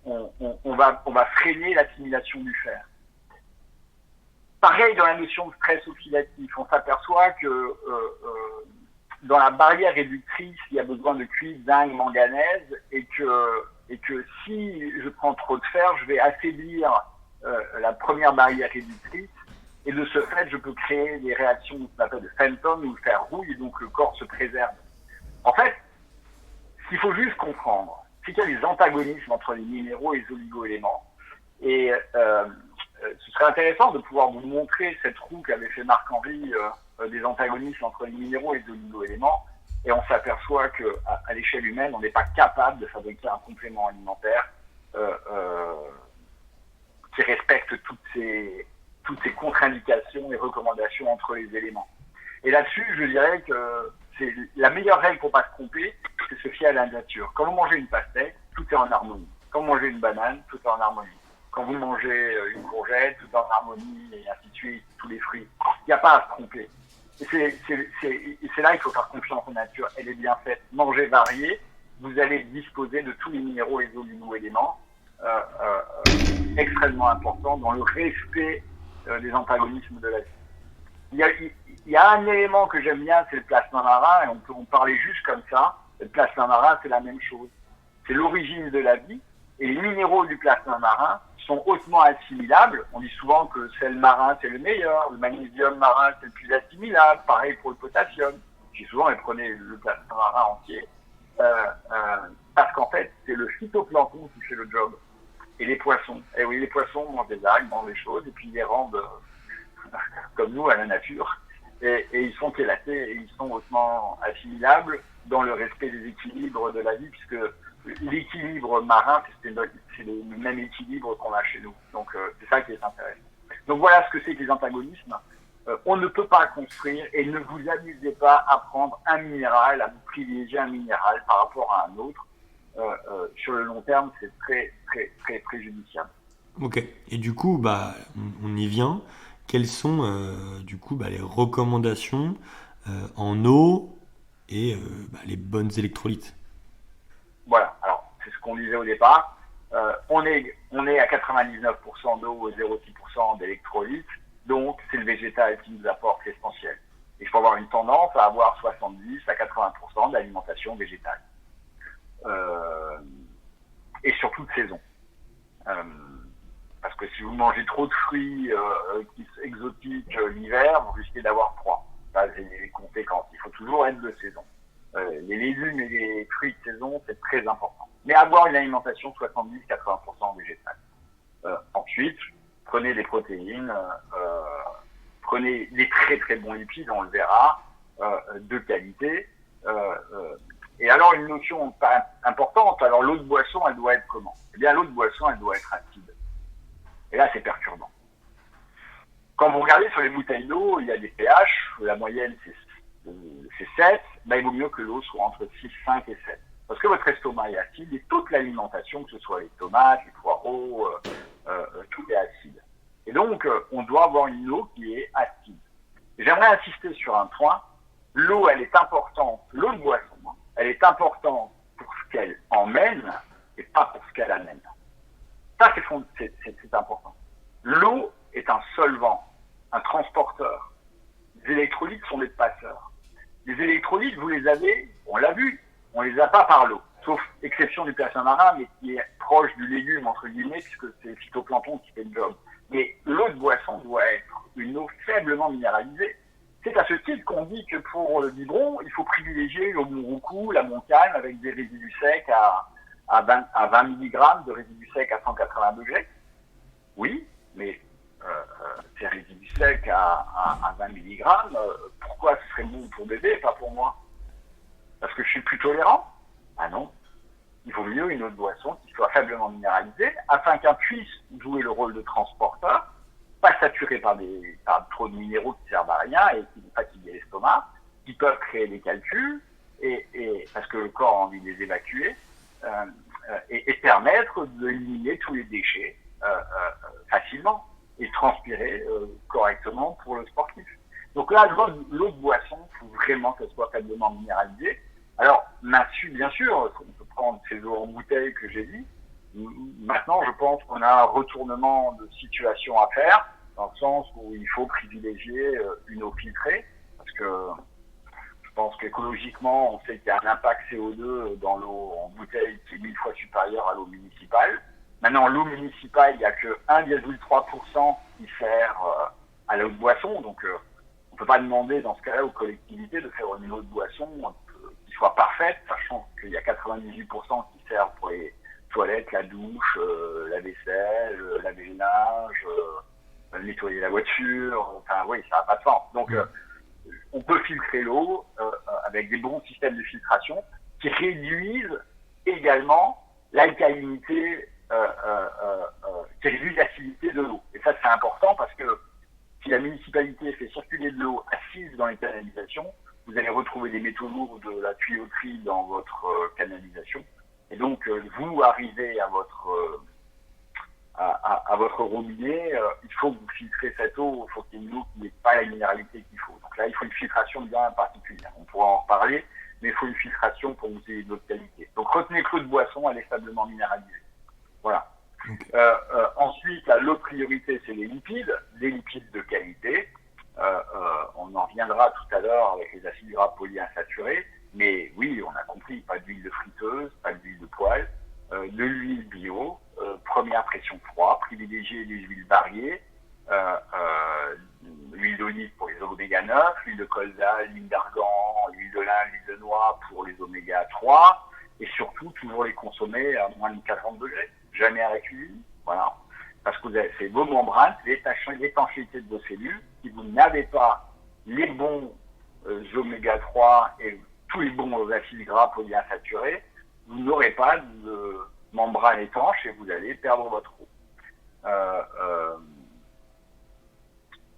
on va freiner l'assimilation du fer. Pareil dans la notion de stress oxydatif, on s'aperçoit que dans la barrière réductrice, il y a besoin de cuivre, zinc, manganèse, et que si je prends trop de fer, je vais affaiblir la première barrière réductrice, et de ce fait, je peux créer des réactions qu'on appelle de Fenton, où le fer rouille, et donc le corps se préserve. En fait, ce qu'il faut juste comprendre, c'est qu'il y a des antagonismes entre les minéraux et les oligo-éléments. Et ce serait intéressant de pouvoir vous montrer cette roue qu'avait fait Marc-Henri des antagonismes entre les minéraux et les oligo-éléments. Et on s'aperçoit qu'à l'échelle humaine, on n'est pas capable de fabriquer un complément alimentaire qui respecte toutes ces contre-indications et recommandations entre les éléments. Et là-dessus, je dirais que c'est la meilleure règle pour pas se tromper, c'est se fier à la nature. Quand vous mangez une pastèque, tout est en harmonie. Quand vous mangez une banane, tout est en harmonie. Quand vous mangez une courgette, tout est en harmonie, et ainsi de suite, tous les fruits. Il n'y a pas à se tromper. Et c'est là qu'il faut faire confiance en nature. Elle est bien faite. Mangez varié, vous allez disposer de tous les minéraux et les oligo-éléments extrêmement importants dans le respect des antagonismes de la vie. Il y a un élément que j'aime bien, c'est le plasma marin, et on peut en parler juste comme ça. Le plasma marin, c'est la même chose. C'est l'origine de la vie, et les minéraux du plasma marin sont hautement assimilables. On dit souvent que le sel marin, c'est le meilleur, le magnésium marin, c'est le plus assimilable, pareil pour le potassium. Je dis souvent, prenez le plasma marin entier, parce qu'en fait, c'est le phytoplancton qui fait le job. Et les poissons. Et oui, les poissons mangent des algues, mangent des choses, et puis ils les rendent comme nous à la nature. Et ils sont chélatés, et ils sont hautement assimilables dans le respect des équilibres de la vie, puisque l'équilibre marin, c'est le même équilibre qu'on a chez nous. Donc c'est ça qui est intéressant. Donc voilà ce que c'est que les antagonismes. On ne peut pas construire, et ne vous amusez pas à prendre un minéral, à vous privilégier un minéral par rapport à un autre. Sur le long terme, c'est très, très, très préjudiciable. Ok. Et du coup, on y vient. Quelles sont du coup les recommandations en eau et les bonnes électrolytes? Voilà. Alors, c'est ce qu'on disait au départ. On est à 99% d'eau et 0,6% d'électrolytes. Donc, c'est le végétal qui nous apporte l'essentiel. Il faut avoir une tendance à avoir 70 à 80% d'alimentation végétale. Et sur toute saison. Parce que si vous mangez trop de fruits exotiques l'hiver, vous risquez d'avoir froid. Ça, c'est les conséquences. Il faut toujours être de saison. Les légumes et les fruits de saison, c'est très important. Mais avoir une alimentation 70-80% végétale. Ensuite, prenez des protéines, prenez des très très bons lipides, on le verra, de qualité. Et alors, une notion importante, alors l'eau de boisson, elle doit être comment? Eh bien, l'eau de boisson, elle doit être acide. Et là, c'est perturbant. Quand vous regardez sur les bouteilles d'eau, il y a des pH, la moyenne c'est 7, il vaut mieux que l'eau soit entre 6, 5 et 7. Parce que votre estomac est acide, et toute l'alimentation, que ce soit les tomates, les poireaux, tout est acide. Et donc, on doit avoir une eau qui est acide. J'aimerais insister sur un point, l'eau, elle est importante, l'eau de boisson, elle est importante pour ce qu'elle emmène et pas pour ce qu'elle amène. Ça, c'est important. L'eau est un solvant, un transporteur. Les électrolytes sont des passeurs. Les électrolytes, vous les avez, on l'a vu, on les a pas par l'eau, sauf exception du plasma marin, mais qui est proche du légume, entre guillemets, puisque c'est le phytoplancton qui fait le job. Mais l'eau de boisson doit être une eau faiblement minéralisée. C'est à ce titre qu'on dit que pour le biberon, il faut privilégier l'eau Monroucou, la Montcalm, avec des résidus secs à 20 mg de résidus secs à 180 degrés. Oui, mais ces résidus secs à 20 mg, pourquoi ce serait bon pour bébé et pas pour moi? Parce que je suis plus tolérant? Ah non. Il vaut mieux une eau de boisson qui soit faiblement minéralisée afin qu'elle puisse jouer le rôle de transporteur, pas saturé par trop de minéraux qui servent à rien et qui fatiguent l'estomac, qui peuvent créer des calculs, et parce que le corps a envie de les évacuer, et permettre d'éliminer tous les déchets facilement et transpirer correctement pour le sportif. Donc là, l'eau de boisson, il faut vraiment qu'elle soit faiblement minéralisée. Alors, bien sûr, on peut prendre ces eaux en bouteille que j'ai dit. Maintenant, je pense qu'on a un retournement de situation à faire, dans le sens où il faut privilégier une eau filtrée, parce que je pense qu'écologiquement, on sait qu'il y a un impact CO2 dans l'eau en bouteille qui est 1000 fois supérieur à l'eau municipale. Maintenant, l'eau municipale, il n'y a que 1,3% qui sert à l'eau de boisson, donc on ne peut pas demander dans ce cas-là aux collectivités de faire une eau de boisson qui soit parfaite, sachant qu'il y a 98% qui servent pour les toilettes, la douche, la vaisselle, laver le linge, nettoyer la voiture. Enfin, oui, ça n'a pas de sens. Donc, on peut filtrer l'eau avec des bons systèmes de filtration qui réduisent également l'alcalinité, qui réduisent l'acidité de l'eau. Et ça, c'est important parce que si la municipalité fait circuler de l'eau acide dans les canalisations, vous allez retrouver des métaux lourds de la tuyauterie dans votre canalisation. Et donc, vous arrivez à votre robinet, il faut que vous filtrez cette eau, il faut qu'il y ait une eau qui n'ait pas la minéralité qu'il faut. Donc là, il faut une filtration bien particulière. On pourra en reparler, mais il faut une filtration pour que vous ayez de l'eau de qualité. Donc retenez que l'eau de boisson, elle est faiblement minéralisée. Voilà. Okay. Ensuite, l'autre priorité, c'est les lipides de qualité. On en reviendra tout à l'heure avec les acides gras polyinsaturés. Mais oui, on a compris, pas d'huile de friteuse, pas d'huile de poêle, de l'huile bio, première pression froid, privilégier des huiles variées, l'huile d'olive pour les oméga 9, l'huile de colza, l'huile d'argan, l'huile de lin, l'huile de noix pour les oméga 3, et surtout toujours les consommer à moins de 40 degrés, jamais à la cuisine, voilà. Parce que c'est vos membranes, l'étanchéité de vos cellules. Si vous n'avez pas les bons oméga 3 et tous les bons acides gras polyinsaturés, vous n'aurez pas de membrane étanche et vous allez perdre votre eau.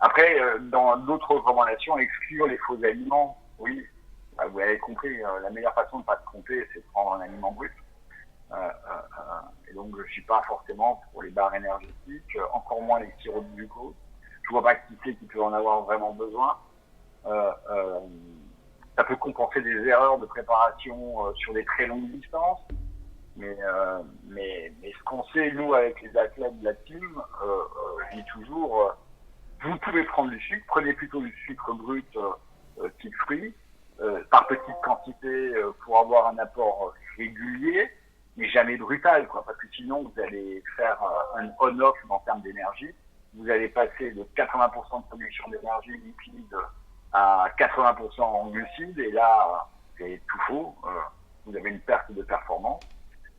Après, dans d'autres recommandations, exclure les faux aliments, oui, vous avez compris, la meilleure façon de ne pas se tromper, c'est de prendre un aliment brut. Et donc, je ne suis pas forcément pour les barres énergétiques, encore moins les sirops de glucose. Je ne vois pas qui c'est qui peut en avoir vraiment besoin. Ça peut compenser des erreurs de préparation sur des très longues distances. Mais ce qu'on sait, nous, avec les athlètes de la team, je dis toujours, vous pouvez prendre du sucre, prenez plutôt du sucre brut type fruit, par petite quantité pour avoir un apport régulier, mais jamais brutal, quoi, parce que sinon vous allez faire un on-off en termes d'énergie. Vous allez passer de 80% de production d'énergie liquide à 80% en glucides, et là, c'est tout faux. Vous avez une perte de performance.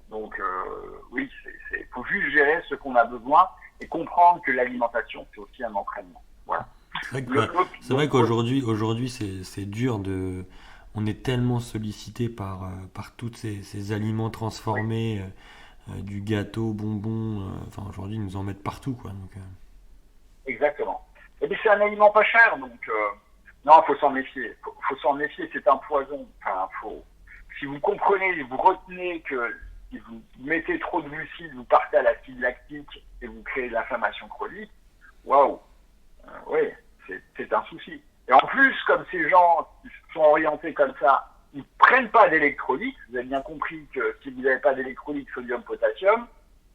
Donc, oui, faut juste gérer ce qu'on a besoin et comprendre que l'alimentation, c'est aussi un entraînement. Voilà. C'est vrai qu'aujourd'hui, c'est dur de. On est tellement sollicité par tous ces aliments transformés, du gâteau, bonbons. Enfin, aujourd'hui, ils nous en mettent partout, quoi. Donc, Exactement. Et puis, c'est un aliment pas cher, donc non, il faut s'en méfier. Faut s'en méfier, c'est un poison. Enfin, si vous comprenez, vous retenez que si vous mettez trop de glucides, vous partez à l'acide lactique et vous créez de l'inflammation chronique, waouh, oui, c'est un souci. Et en plus, comme ces gens sont orientés comme ça, ils ne prennent pas d'électrolytes. Vous avez bien compris que si vous n'avez pas d'électrolytes sodium-potassium,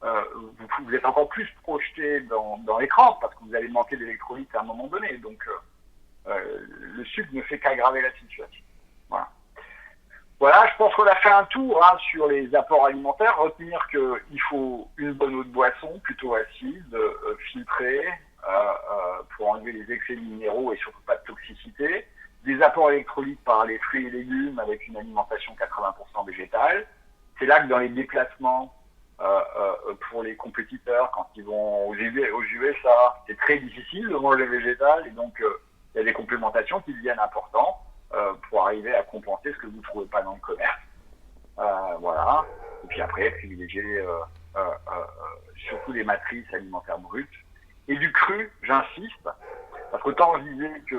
vous êtes encore plus projeté dans l'écran parce que vous allez manquer d'électrolytes à un moment donné. Donc, le sucre ne fait qu'aggraver la situation. Voilà, je pense qu'on a fait un tour sur les apports alimentaires. Retenir qu'il faut une bonne eau de boisson, plutôt acide, filtrée, pour enlever les excès minéraux et surtout pas de toxicité. Des apports électrolytes par les fruits et légumes avec une alimentation 80% végétale. C'est là que dans les déplacements pour les compétiteurs, quand ils vont aux USA, c'est très difficile de manger végétal et donc il y a des complémentations qui deviennent importantes pour arriver à compenser ce que vous ne trouvez pas dans le commerce. Voilà. Et puis après, privilégier surtout les matrices alimentaires brutes. Et du cru, j'insiste, parce qu'autant je disais que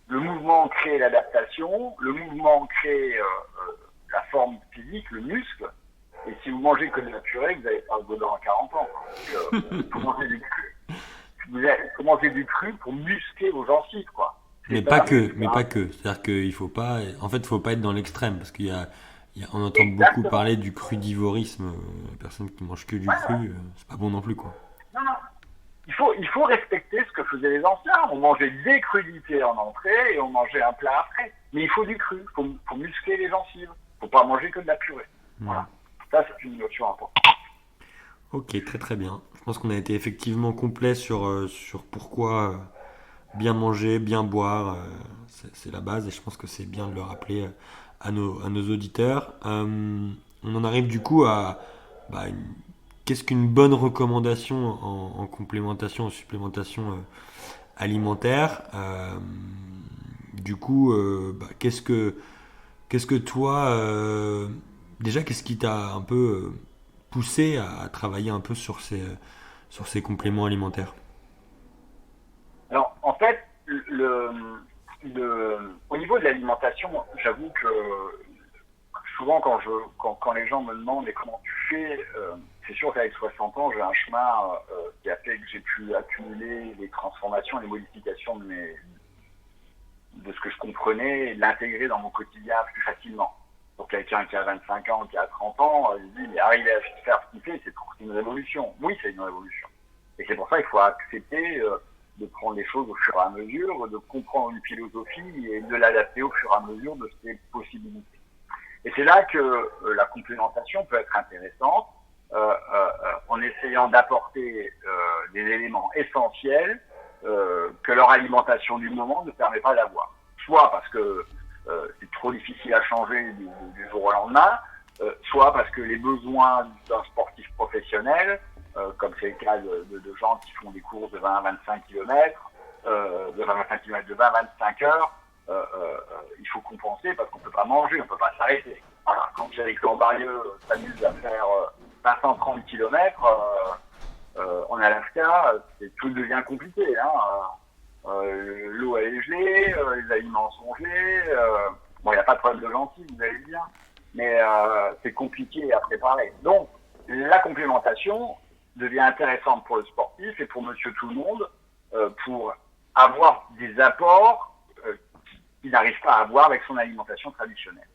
le mouvement crée l'adaptation, le mouvement crée la forme physique, le muscle, et si vous mangez que de la purée, vous n'allez pas le godin en 40 ans. Donc, faut manger du cru. Faut manger du cru pour muscler vos gencives, quoi. Mais pas que. C'est-à-dire qu'il faut pas. En fait, il faut pas être dans l'extrême, parce on entend beaucoup parler du crudivorisme. Les personnes qui mangent que du cru, c'est pas bon non plus, quoi. Non. Il faut respecter ce que faisaient les anciens. On mangeait des crudités en entrée et on mangeait un plat après. Mais il faut du cru. Il faut muscler les gencives. Il ne faut pas manger que de la purée. Voilà. Ça, c'est une notion importante. Ok, très très bien. Je pense qu'on a été effectivement complet sur pourquoi bien manger, bien boire, c'est la base, et je pense que c'est bien de le rappeler à nos auditeurs. on en arrive du coup à qu'est-ce qu'une bonne recommandation en complémentation, en supplémentation alimentaire. Du coup, qu'est-ce que toi, déjà, qu'est-ce qui t'a un peu poussé à travailler un peu sur ces compléments alimentaires? Alors, en fait, au niveau de l'alimentation, j'avoue que souvent quand les gens me demandent mais comment tu fais, c'est sûr qu'avec 60 ans, j'ai un chemin qui a fait que j'ai pu accumuler les transformations et les modifications de ce que je comprenais et de l'intégrer dans mon quotidien plus facilement. Donc quelqu'un qui a 25 ans, qui a 30 ans, il dit mais arriver à faire ce qu'il fait, c'est une révolution. Oui, c'est une révolution. Et c'est pour ça qu'il faut accepter de prendre les choses au fur et à mesure, de comprendre une philosophie et de l'adapter au fur et à mesure de ses possibilités. Et c'est là que la complémentation peut être intéressante en essayant d'apporter des éléments essentiels que leur alimentation du moment ne permet pas d'avoir. Soit parce que c'est trop difficile à changer du jour au lendemain, soit parce que les besoins d'un sportif professionnel, comme c'est le cas de gens qui font des courses de 20-25 km, de 20-25 heures, il faut compenser parce qu'on ne peut pas manger, on ne peut pas s'arrêter. Voilà. Quand Eric Lambarieux s'amuse à faire 530 km en Alaska, tout devient compliqué. L'eau elle est gelée, les aliments sont gelés. Bon, il n'y a pas de problème de lentilles, vous allez dire, mais c'est compliqué à préparer. Donc, la complémentation devient intéressante pour le sportif et pour monsieur tout le monde pour avoir des apports qu'il n'arrive pas à avoir avec son alimentation traditionnelle.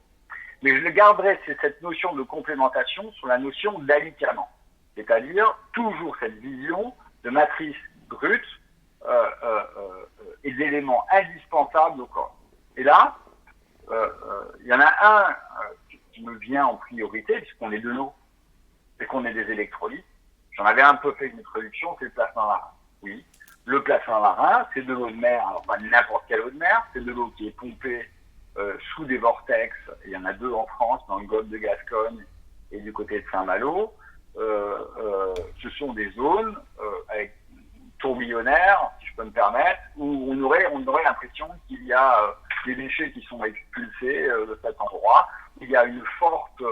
Mais je le garderai, c'est cette notion de complémentation sur la notion d'alicament. C'est-à-dire toujours cette vision de matrice brute et d'éléments indispensables au corps. Et là, il y en a un qui me vient en priorité, puisqu'on est de l'eau et qu'on est des électrolytes. J'en avais un peu fait une introduction, c'est le plasma marin. Oui, le plasma marin, c'est de l'eau de mer, alors pas n'importe quelle eau de mer, c'est de l'eau qui est pompée sous des vortex. Il y en a deux en France, dans le golfe de Gascogne et du côté de Saint-Malo. Ce sont des zones avec tourbillonnaires, si je peux me permettre, où on aurait l'impression qu'il y a des déchets qui sont expulsés de cet endroit. Il y a une forte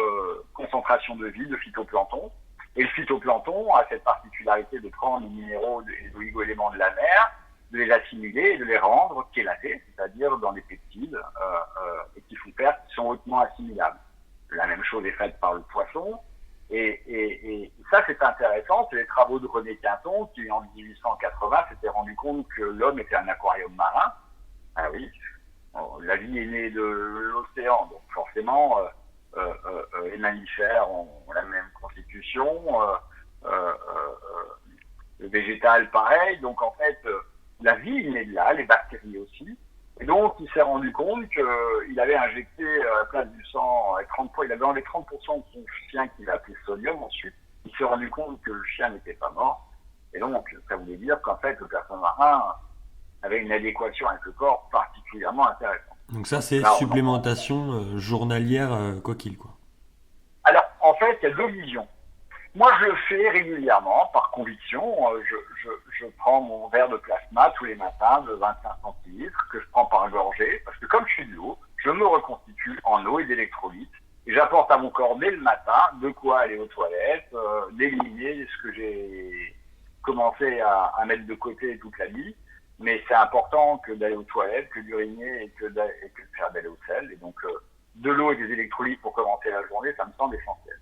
concentration de vie, de phytoplancton. Et le phytoplancton a cette particularité de prendre les minéraux et les oligo-éléments de la mer, de les assimiler et de les rendre chélatés, c'est-à-dire dans des peptides et qui font perdre, qui sont hautement assimilables. La même chose est faite par le poisson. Et ça, c'est intéressant. C'est les travaux de René Quinton qui, en 1880, s'était rendu compte que l'homme était un aquarium marin. Ah oui, la vie est née de l'océan, donc forcément, les mammifères ont la même constitution, le végétal pareil. Donc en fait, la vie est née de là, les bactéries aussi. Et donc, il s'est rendu compte qu'il avait injecté à la place du sang, il avait enlevé 30% de son chien qu'il a appelé sodium ensuite. Il s'est rendu compte que le chien n'était pas mort. Et donc, ça voulait dire qu'en fait, le plasma marin avait une adéquation avec le corps particulièrement intéressante. Donc ça, c'est Là, supplémentation journalière, quoi qu'il, quoi. Alors, en fait, il y a deux visions. Moi, je le fais régulièrement, par conviction. Je prends mon verre de plasma tous les matins de 25 centilitres que je prends par gorgée, parce que comme je suis de l'eau, je me reconstitue en eau et d'électrolytes. Et j'apporte à mon corps dès le matin de quoi aller aux toilettes, d'éliminer ce que j'ai commencé à mettre de côté toute la vie. Mais c'est important que d'aller aux toilettes, que d'uriner et que de faire d'aller au sel. Et donc, de l'eau et des électrolytes pour commencer la journée, ça me semble essentiel.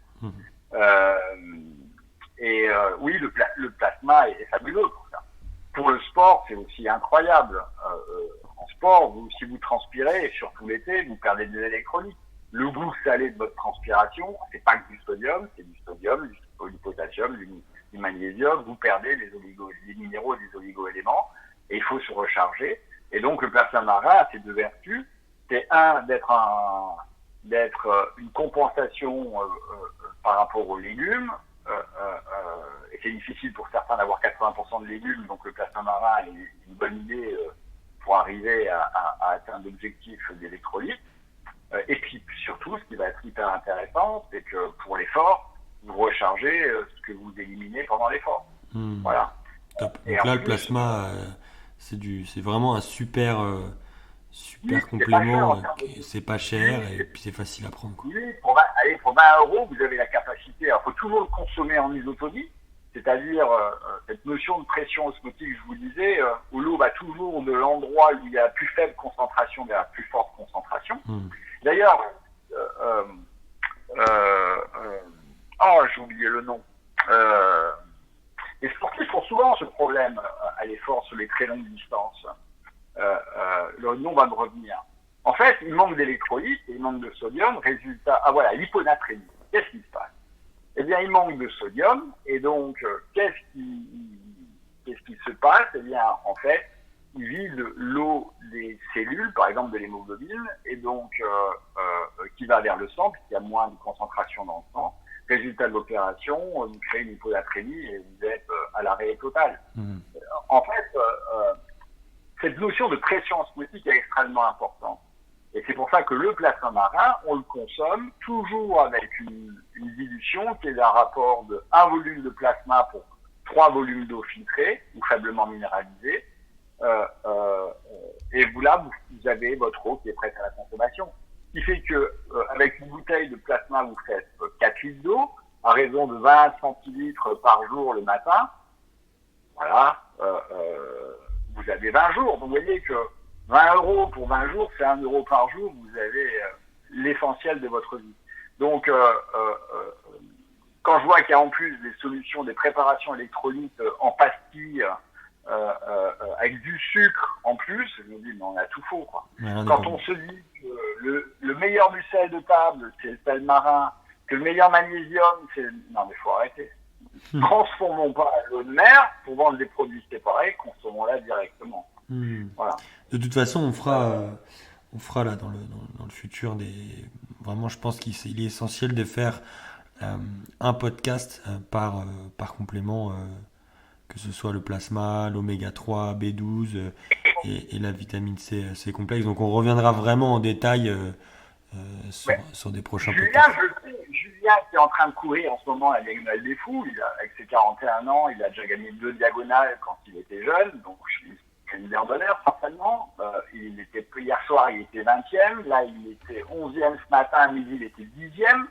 Oui, le plasma est fabuleux pour ça. Pour le sport, c'est aussi incroyable. En sport, si vous transpirez, et surtout l'été, vous perdez des électrolytes. Le goût salé de votre transpiration, c'est pas que du sodium, c'est du sodium, du potassium, du magnésium. Vous perdez les minéraux et les oligo-éléments, et il faut se recharger. Et donc, le plasma marin a ces deux vertus. C'est d'être une compensation par rapport aux légumes. Et c'est difficile pour certains d'avoir 80% de légumes, donc le plasma marin est une bonne idée pour arriver à atteindre l'objectif d'électrolytes. Et puis surtout, ce qui va être hyper intéressant, c'est que pour l'effort, vous rechargez ce que vous éliminez pendant l'effort. Voilà. Top. Et Donc en là, le plus, plasma, c'est vraiment un super, oui, super c'est pas cher en complément. termes de C'est pas cher oui, et puis c'est facile à prendre, quoi. oui, pour 20 euros, vous avez la capacité. Alors, il faut toujours le consommer en isotonie, c'est-à-dire cette notion de pression osmotique, je vous disais, où l'eau va toujours de l'endroit où il y a la plus faible concentration vers la plus forte concentration. D'ailleurs, j'ai oublié le nom. Les sportifs ont souvent ce problème à l'effort sur les très longues distances. Le nom va me revenir. En fait, il manque d'électrolytes et il manque de sodium. Résultat, l'hyponatrémie. Qu'est-ce qui se passe? Eh bien, il manque de sodium et donc, qu'est-ce qui se passe? Eh bien, en fait, il vide l'eau des cellules, par exemple de l'hémoglobine, et donc qui va vers le sang, puisqu'il y a moins de concentration dans le sang. Résultat de l'opération, vous créez une hyponatrémie et vous êtes à l'arrêt total. En fait, cette notion de pression osmotique est extrêmement importante. Et c'est pour ça que le plasma marin, on le consomme toujours avec une dilution qui est d'un rapport de 1 volume de plasma pour 3 volumes d'eau filtrée ou faiblement minéralisée. Et vous avez votre eau qui est prête à la consommation. Ce qui fait que avec une bouteille de plasma, vous faites 4 litres d'eau à raison de 20 centilitres par jour le matin. Voilà, vous avez 20 jours. Donc vous voyez que 20 euros pour 20 jours, c'est 1 euro par jour. Vous avez l'essentiel de votre vie. Donc, quand je vois qu'il y a en plus des solutions, des préparations électrolytes en pastilles, avec du sucre en plus, je me dis, mais on a tout faux, quoi. Quand on se dit que le meilleur du sel de table, c'est le sel marin, que le meilleur magnésium, c'est... Non, mais il faut arrêter. Transformons pas l'eau de mer pour vendre des produits séparés, consommons-la directement. Voilà. De toute façon, on fera là dans le futur vraiment, je pense qu'il est essentiel de faire un podcast par complément, que ce soit le plasma, l'oméga 3, B12 et la vitamine C complexe. Donc on reviendra vraiment en détail sur des prochains podcasts. Julien qui est en train de courir en ce moment à la Diagonale des Fous, avec ses 41 ans, il a déjà gagné 2 diagonales quand il était jeune, donc c'est une bière d'honneur certainement. Hier soir il était 20e, là il était 11e ce matin, à midi il était 10e.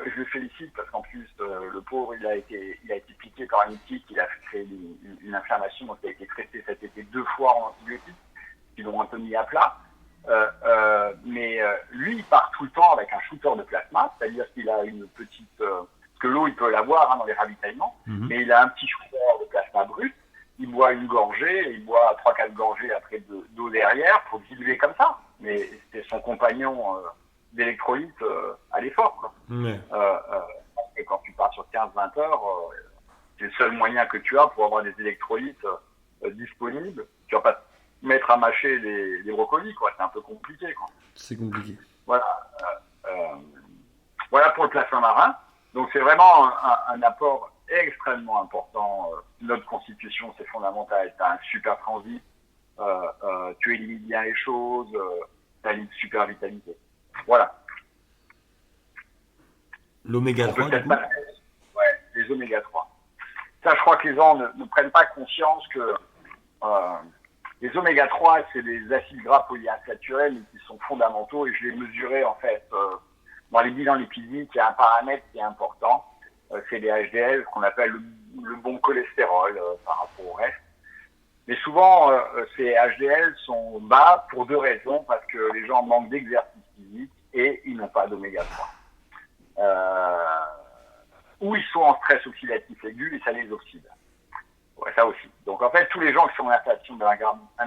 Je le félicite parce qu'en plus le pauvre il a été piqué par une tique, il a créé une inflammation, donc il a été traité cet été 2 fois en antibiotiques qui l'ont un peu mis à plat. Mais lui il part tout le temps avec un shooter de plasma, c'est-à-dire qu'il a une petite parce que l'eau il peut l'avoir dans les ravitaillements, mais il a un petit shooter de plasma brut, il boit une gorgée, il boit 3-4 gorgées après d'eau derrière pour diluer comme ça, mais c'était son compagnon d'électrolyte à l'effort, quoi. Et quand tu pars sur 15-20 heures, c'est le seul moyen que tu as pour avoir des électrolytes disponibles. Tu vas pas te mettre à mâcher les brocolis, quoi. C'est un peu compliqué, quoi. C'est compliqué. Voilà. Voilà pour le plasma marin. Donc c'est vraiment un apport extrêmement important. Notre constitution, c'est fondamental. Tu as un super transit, tu élimines bien les choses, tu as une super vitalité. Voilà. L'oméga 3, du coup. Les oméga 3. Ça, je crois que les gens ne prennent pas conscience que les oméga 3, c'est des acides gras polyinsaturés qui sont fondamentaux, et je les mesurais en fait dans les bilans lipidiques. Il y a un paramètre qui est important, c'est les HDL, ce qu'on appelle le bon cholestérol par rapport au reste. Mais souvent, ces HDL sont bas pour 2 raisons, parce que les gens manquent d'exercice physique et ils n'ont pas d'oméga 3. Ou ils sont en stress oxydatif aigu et ça les oxyde. Ouais, ça aussi. Donc en fait, tous les gens qui sont en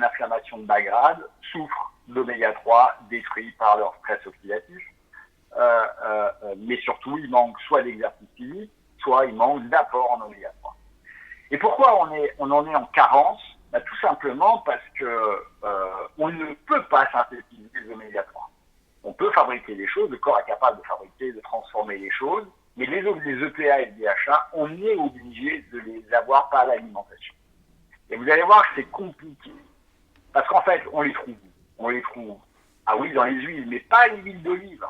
inflammation de bas grade souffrent d'oméga 3 détruits par leur stress oxydatif. Mais surtout, ils manquent soit d'exercice physique, soit ils manquent d'apport en oméga 3. Et pourquoi on en est en carence? Tout simplement parce que on ne peut pas synthétiser les oméga 3. On peut fabriquer des choses, le corps est capable de fabriquer, de transformer les choses, mais les EPA et les DHA, on est obligé de les avoir par l'alimentation. Et vous allez voir que c'est compliqué. Parce qu'en fait, on les trouve Ah oui, dans les huiles, mais pas l'huile d'olive.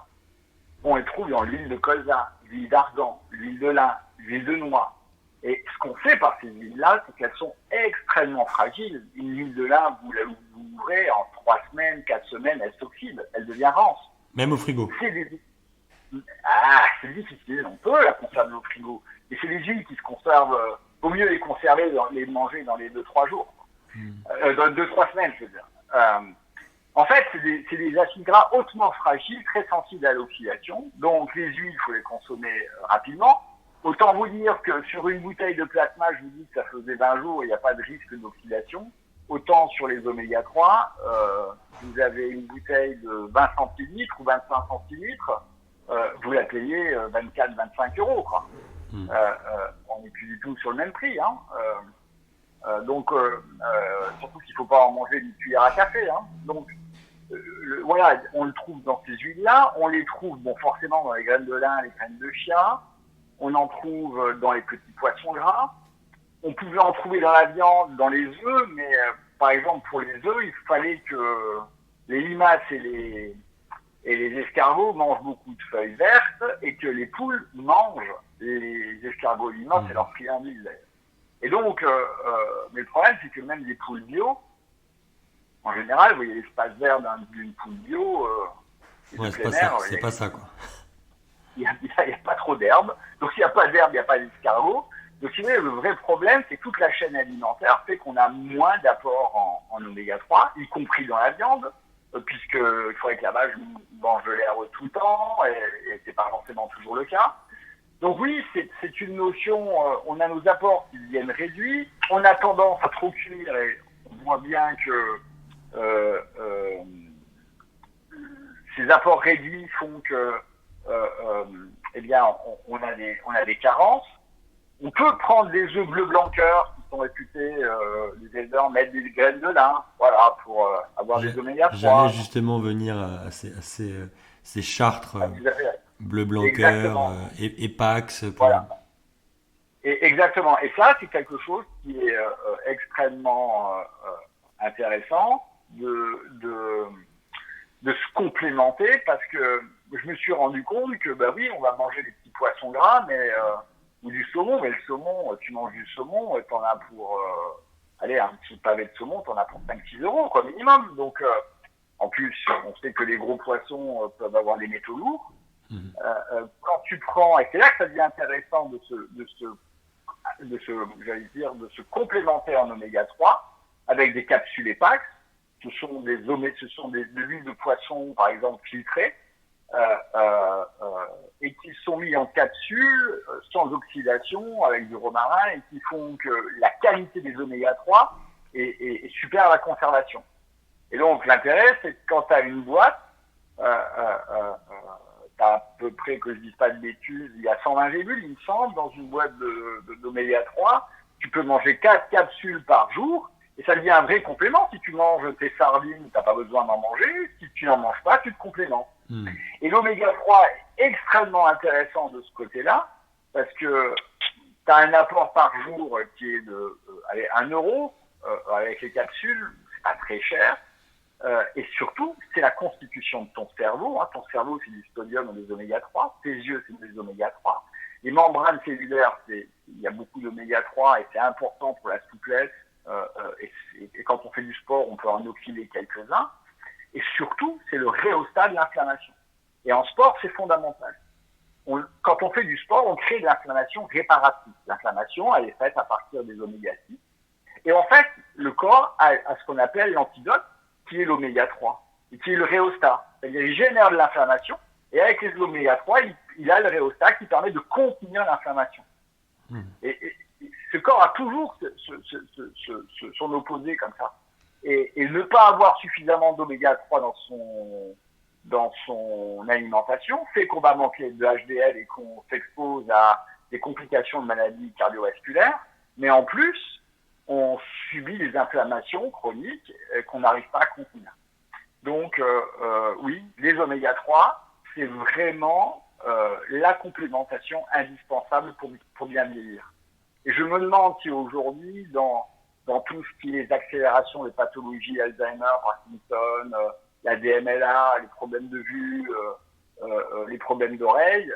On les trouve dans l'huile de colza, l'huile d'argan, l'huile de lin, l'huile de noix. Et ce qu'on sait par ces huiles-là, c'est qu'elles sont extrêmement fragiles. Une huile de lin, vous l'ouvrez en 3 semaines, 4 semaines, elle s'oxyde, elle devient rance. Même au frigo. C'est difficile, on peut la conserver au frigo. Et c'est les huiles qui se conservent, vaut mieux les conserver, les manger dans les 2-3 jours. Dans 2-3 semaines, je veux dire. En fait, c'est des acides gras hautement fragiles, très sensibles à l'oxydation. Donc, les huiles, il faut les consommer rapidement. Autant vous dire que sur une bouteille de plasma, je vous dis que ça faisait 20 jours, il n'y a pas de risque d'oxydation. Autant sur les oméga 3, vous avez une bouteille de 20 centilitres ou 25 centilitres, vous la payez 24-25 euros, quoi. On n'est plus du tout sur le même prix, hein. Donc, surtout qu'il ne faut pas en manger d'une cuillère à café, hein. Donc, voilà, on le trouve dans ces huiles-là. On les trouve, bon, forcément dans les graines de lin, les graines de chia. On en trouve dans les petits poissons gras. On pouvait en trouver dans la viande, dans les œufs, mais par exemple pour les œufs, il fallait que les limaces et les escargots mangent beaucoup de feuilles vertes et que les poules mangent les escargots limaces et leurs friandises. Et donc, mais le problème, c'est que même les poules bio, en général, vous voyez l'espace vert d'une poule bio, ouais, c'est pas ça, quoi. Il n'y a pas trop d'herbe. Donc, s'il n'y a pas d'herbe, il n'y a pas d'escargot. Donc, si vous voulez, le vrai problème, c'est que toute la chaîne alimentaire fait qu'on a moins d'apport en oméga 3, y compris dans la viande, puisqu'il faudrait que la vache mange de l'herbe tout le temps, et c'est pas forcément toujours le cas. Donc oui, c'est une notion, on a nos apports qui viennent réduits, on a tendance à trop cuire, et on voit bien que ces apports réduits font que eh bien, on a des carences. On peut prendre des œufs bleu blanc cœur qui sont réputés, les éleveurs mettent des graines de lin, voilà, pour avoir des oméga 3. J'allais justement venir à ces chartres bleu blanc cœur et Pax. Voilà. Et exactement. Et ça, c'est quelque chose qui est extrêmement intéressant de se complémenter, parce que je me suis rendu compte que bah oui, on va manger des petits poissons gras, mais ou du saumon, mais le saumon, tu manges du saumon, t'en as pour allez, un petit pavé de saumon, t'en as pour 5-6 euros quoi minimum. Donc en plus, on sait que les gros poissons peuvent avoir des métaux lourds. Quand tu prends, et c'est là que ça devient intéressant de se complémenter en oméga 3 avec des capsules EPAX. Ce sont de l'huile de poisson, par exemple, filtrée, et qui sont mis en capsules, sans oxydation, avec du romarin, et qui font que la qualité des oméga 3 est super à la conservation. Et donc, l'intérêt, c'est que quand tu as une boîte, t'as à peu près, que je dise pas de bêtises, il y a 120 gélules, il me semble, dans une boîte d'oméga 3. Tu peux manger 4 capsules par jour, et ça devient un vrai complément. Si tu manges tes sardines, t'as pas besoin d'en manger. Si tu n'en manges pas, tu te complémentes. Et l'oméga 3 est extrêmement intéressant de ce côté-là, parce que tu as un apport par jour qui est de 1 euro, avec les capsules, c'est pas très cher. Et surtout, c'est la constitution de ton cerveau. Ton cerveau, c'est du sodium et des oméga 3. Tes yeux, c'est des oméga 3. Les membranes cellulaires, il y a beaucoup d'oméga 3 et c'est important pour la souplesse. Et quand on fait du sport, on peut en oxyder quelques-uns. Et surtout, c'est le rhéostat de l'inflammation. Et en sport, c'est fondamental. Quand on fait du sport, on crée de l'inflammation réparative. L'inflammation, elle est faite à partir des oméga 6. Et en fait, le corps a ce qu'on appelle l'antidote, qui est l'oméga 3, et qui est le rhéostat. C'est-à-dire, il génère de l'inflammation, et avec les oméga 3, il a le rhéostat qui permet de contenir l'inflammation. Et ce corps a toujours son opposé comme ça. Et ne pas avoir suffisamment d'oméga 3 dans son alimentation fait qu'on va manquer de HDL et qu'on s'expose à des complications de maladies cardiovasculaires, mais en plus, on subit des inflammations chroniques qu'on n'arrive pas à contenir. Donc, oui, les oméga 3, c'est vraiment la complémentation indispensable pour bien vieillir. Et je me demande si aujourd'hui, dans tout ce qui est les accélérations des pathologies Alzheimer, Parkinson, la DMLA, les problèmes de vue, les problèmes d'oreille,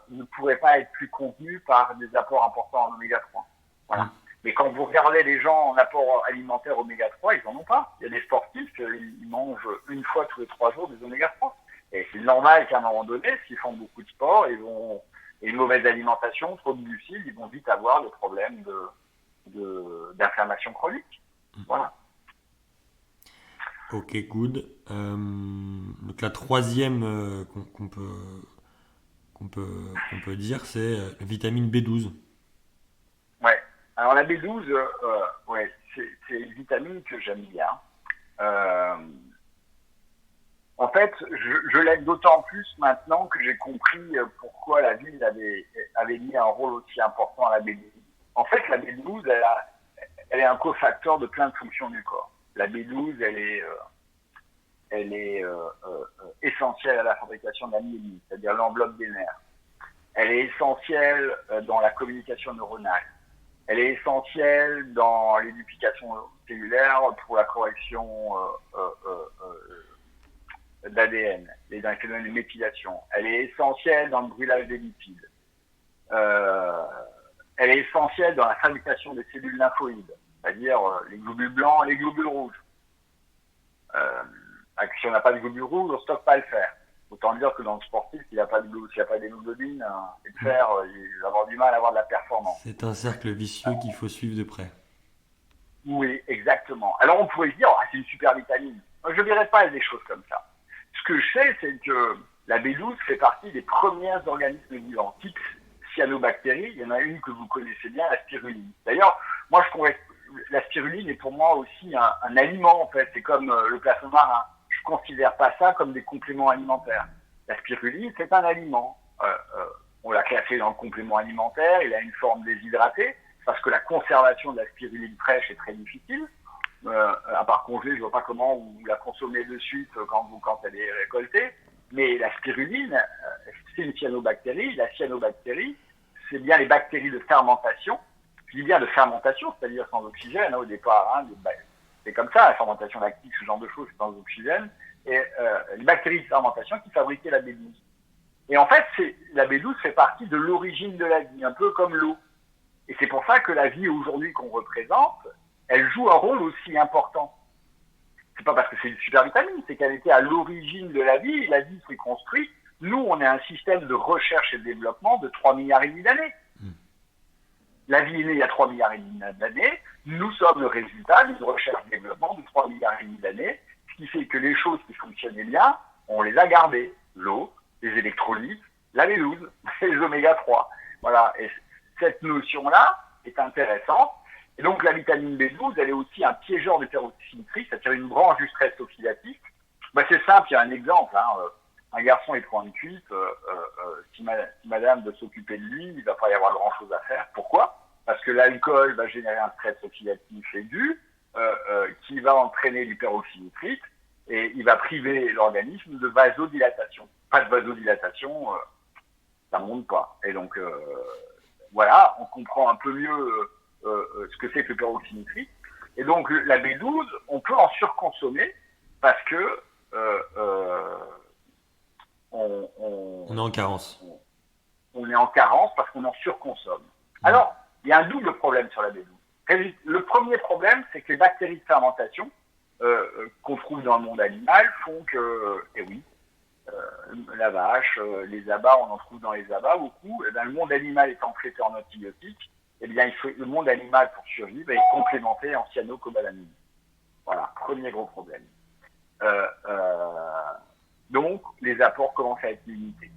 ne pourraient pas être plus contenus par des apports importants en oméga 3. Voilà. Mais quand vous regardez les gens en apport alimentaire oméga 3, ils n'en ont pas. Il y a des sportifs qui mangent une fois tous les 3 jours des oméga 3. Et c'est normal qu'à un moment donné, s'ils font beaucoup de sport, et une mauvaise alimentation, trop de glucides, ils vont vite avoir des problèmes d'inflammation chronique. Voilà. Ok, good. Donc la troisième qu'on peut dire, c'est la vitamine B12. Ouais. Alors la B12, ouais, c'est une vitamine que j'aime bien. En fait, je l'aime d'autant plus maintenant que j'ai compris pourquoi la ville avait mis un rôle aussi important à la B12. En fait, la B12, elle est un cofacteur de plein de fonctions du corps. La B12, elle est essentielle à la fabrication de la myéline, c'est-à-dire l'enveloppe des nerfs. Elle est essentielle dans la communication neuronale. Elle est essentielle dans les duplications cellulaires pour la correction d'ADN, dans les phénomènes de méthylation. Elle est essentielle dans le brûlage des lipides. Elle est essentielle dans la fabrication des cellules lymphoïdes, c'est-à-dire les globules blancs et les globules rouges. Si on n'a pas de globules rouges, on ne stocke pas le fer. Autant dire que dans le sportif, s'il n'y a pas d'hémoglobine et de fer, il va avoir du mal à avoir de la performance. C'est un cercle vicieux qu'il faut suivre de près. Oui, exactement. Alors on pourrait se dire, c'est une super vitamine. Moi, je ne verrais pas des choses comme ça. Ce que je sais, c'est que la B12 fait partie des premiers organismes vivants, type cyanobactéries. Il y en a une que vous connaissez bien, la spiruline. D'ailleurs, moi, la spiruline est pour moi aussi un aliment, en fait. C'est comme le poisson marin. Je ne considère pas ça comme des compléments alimentaires. La spiruline, c'est un aliment. On l'a classé dans le complément alimentaire. Il a une forme déshydratée parce que la conservation de la spiruline fraîche est très difficile. À part congelée, je ne vois pas comment vous la consommez de suite quand elle est récoltée. Mais la spiruline, c'est une cyanobactérie. La cyanobactérie, c'est bien les bactéries de fermentation. Je dis bien de fermentation, c'est-à-dire sans oxygène au départ. C'est comme ça, la fermentation lactique, ce genre de choses, c'est sans oxygène. Et les bactéries de fermentation qui fabriquaient la B12. Et en fait, la B12 fait partie de l'origine de la vie, un peu comme l'eau. Et c'est pour ça que la vie aujourd'hui qu'on représente, elle joue un rôle aussi important. C'est pas parce que c'est une super vitamine, c'est qu'elle était à l'origine de la vie, la vie s'est construite. Nous, on est un système de recherche et de développement de 3,5 milliards d'années. La vie est née il y a 3,5 milliards d'années. Nous sommes le résultat d'une recherche et développement de 3,5 milliards d'années, ce qui fait que les choses qui fonctionnaient bien, on les a gardées. L'eau, les électrolytes, la B12, les oméga 3. Voilà. Et cette notion-là est intéressante. Et donc, la vitamine B12, elle est aussi un piégeur de peroxynitrite, c'est-à-dire une branche du stress oxydatif. C'est simple, il y a un exemple. Un garçon est prend une cuite, si madame veut s'occuper de lui, il ne va pas y avoir grand-chose à faire. Pourquoi ? Parce que l'alcool va générer un stress oxydatif aigu qui va entraîner du peroxynitrite et il va priver l'organisme de vasodilatation. Pas de vasodilatation, ça ne monte pas. Et donc, voilà, on comprend un peu mieux ce que c'est que le peroxynitrite. Et donc, la B12, on peut en surconsommer parce que on est en carence. On est en carence parce qu'on en surconsomme. Alors, il y a un double problème sur la B12. Le premier problème, c'est que les bactéries de fermentation qu'on trouve dans le monde animal font que, la vache, les abats, on en trouve dans les abats beaucoup. Et le monde animal étant traité en antibiotiques, le monde animal, pour survivre, est complémenté en cyanocobalaminine. Voilà, premier gros problème. Donc, les apports commencent à être limités.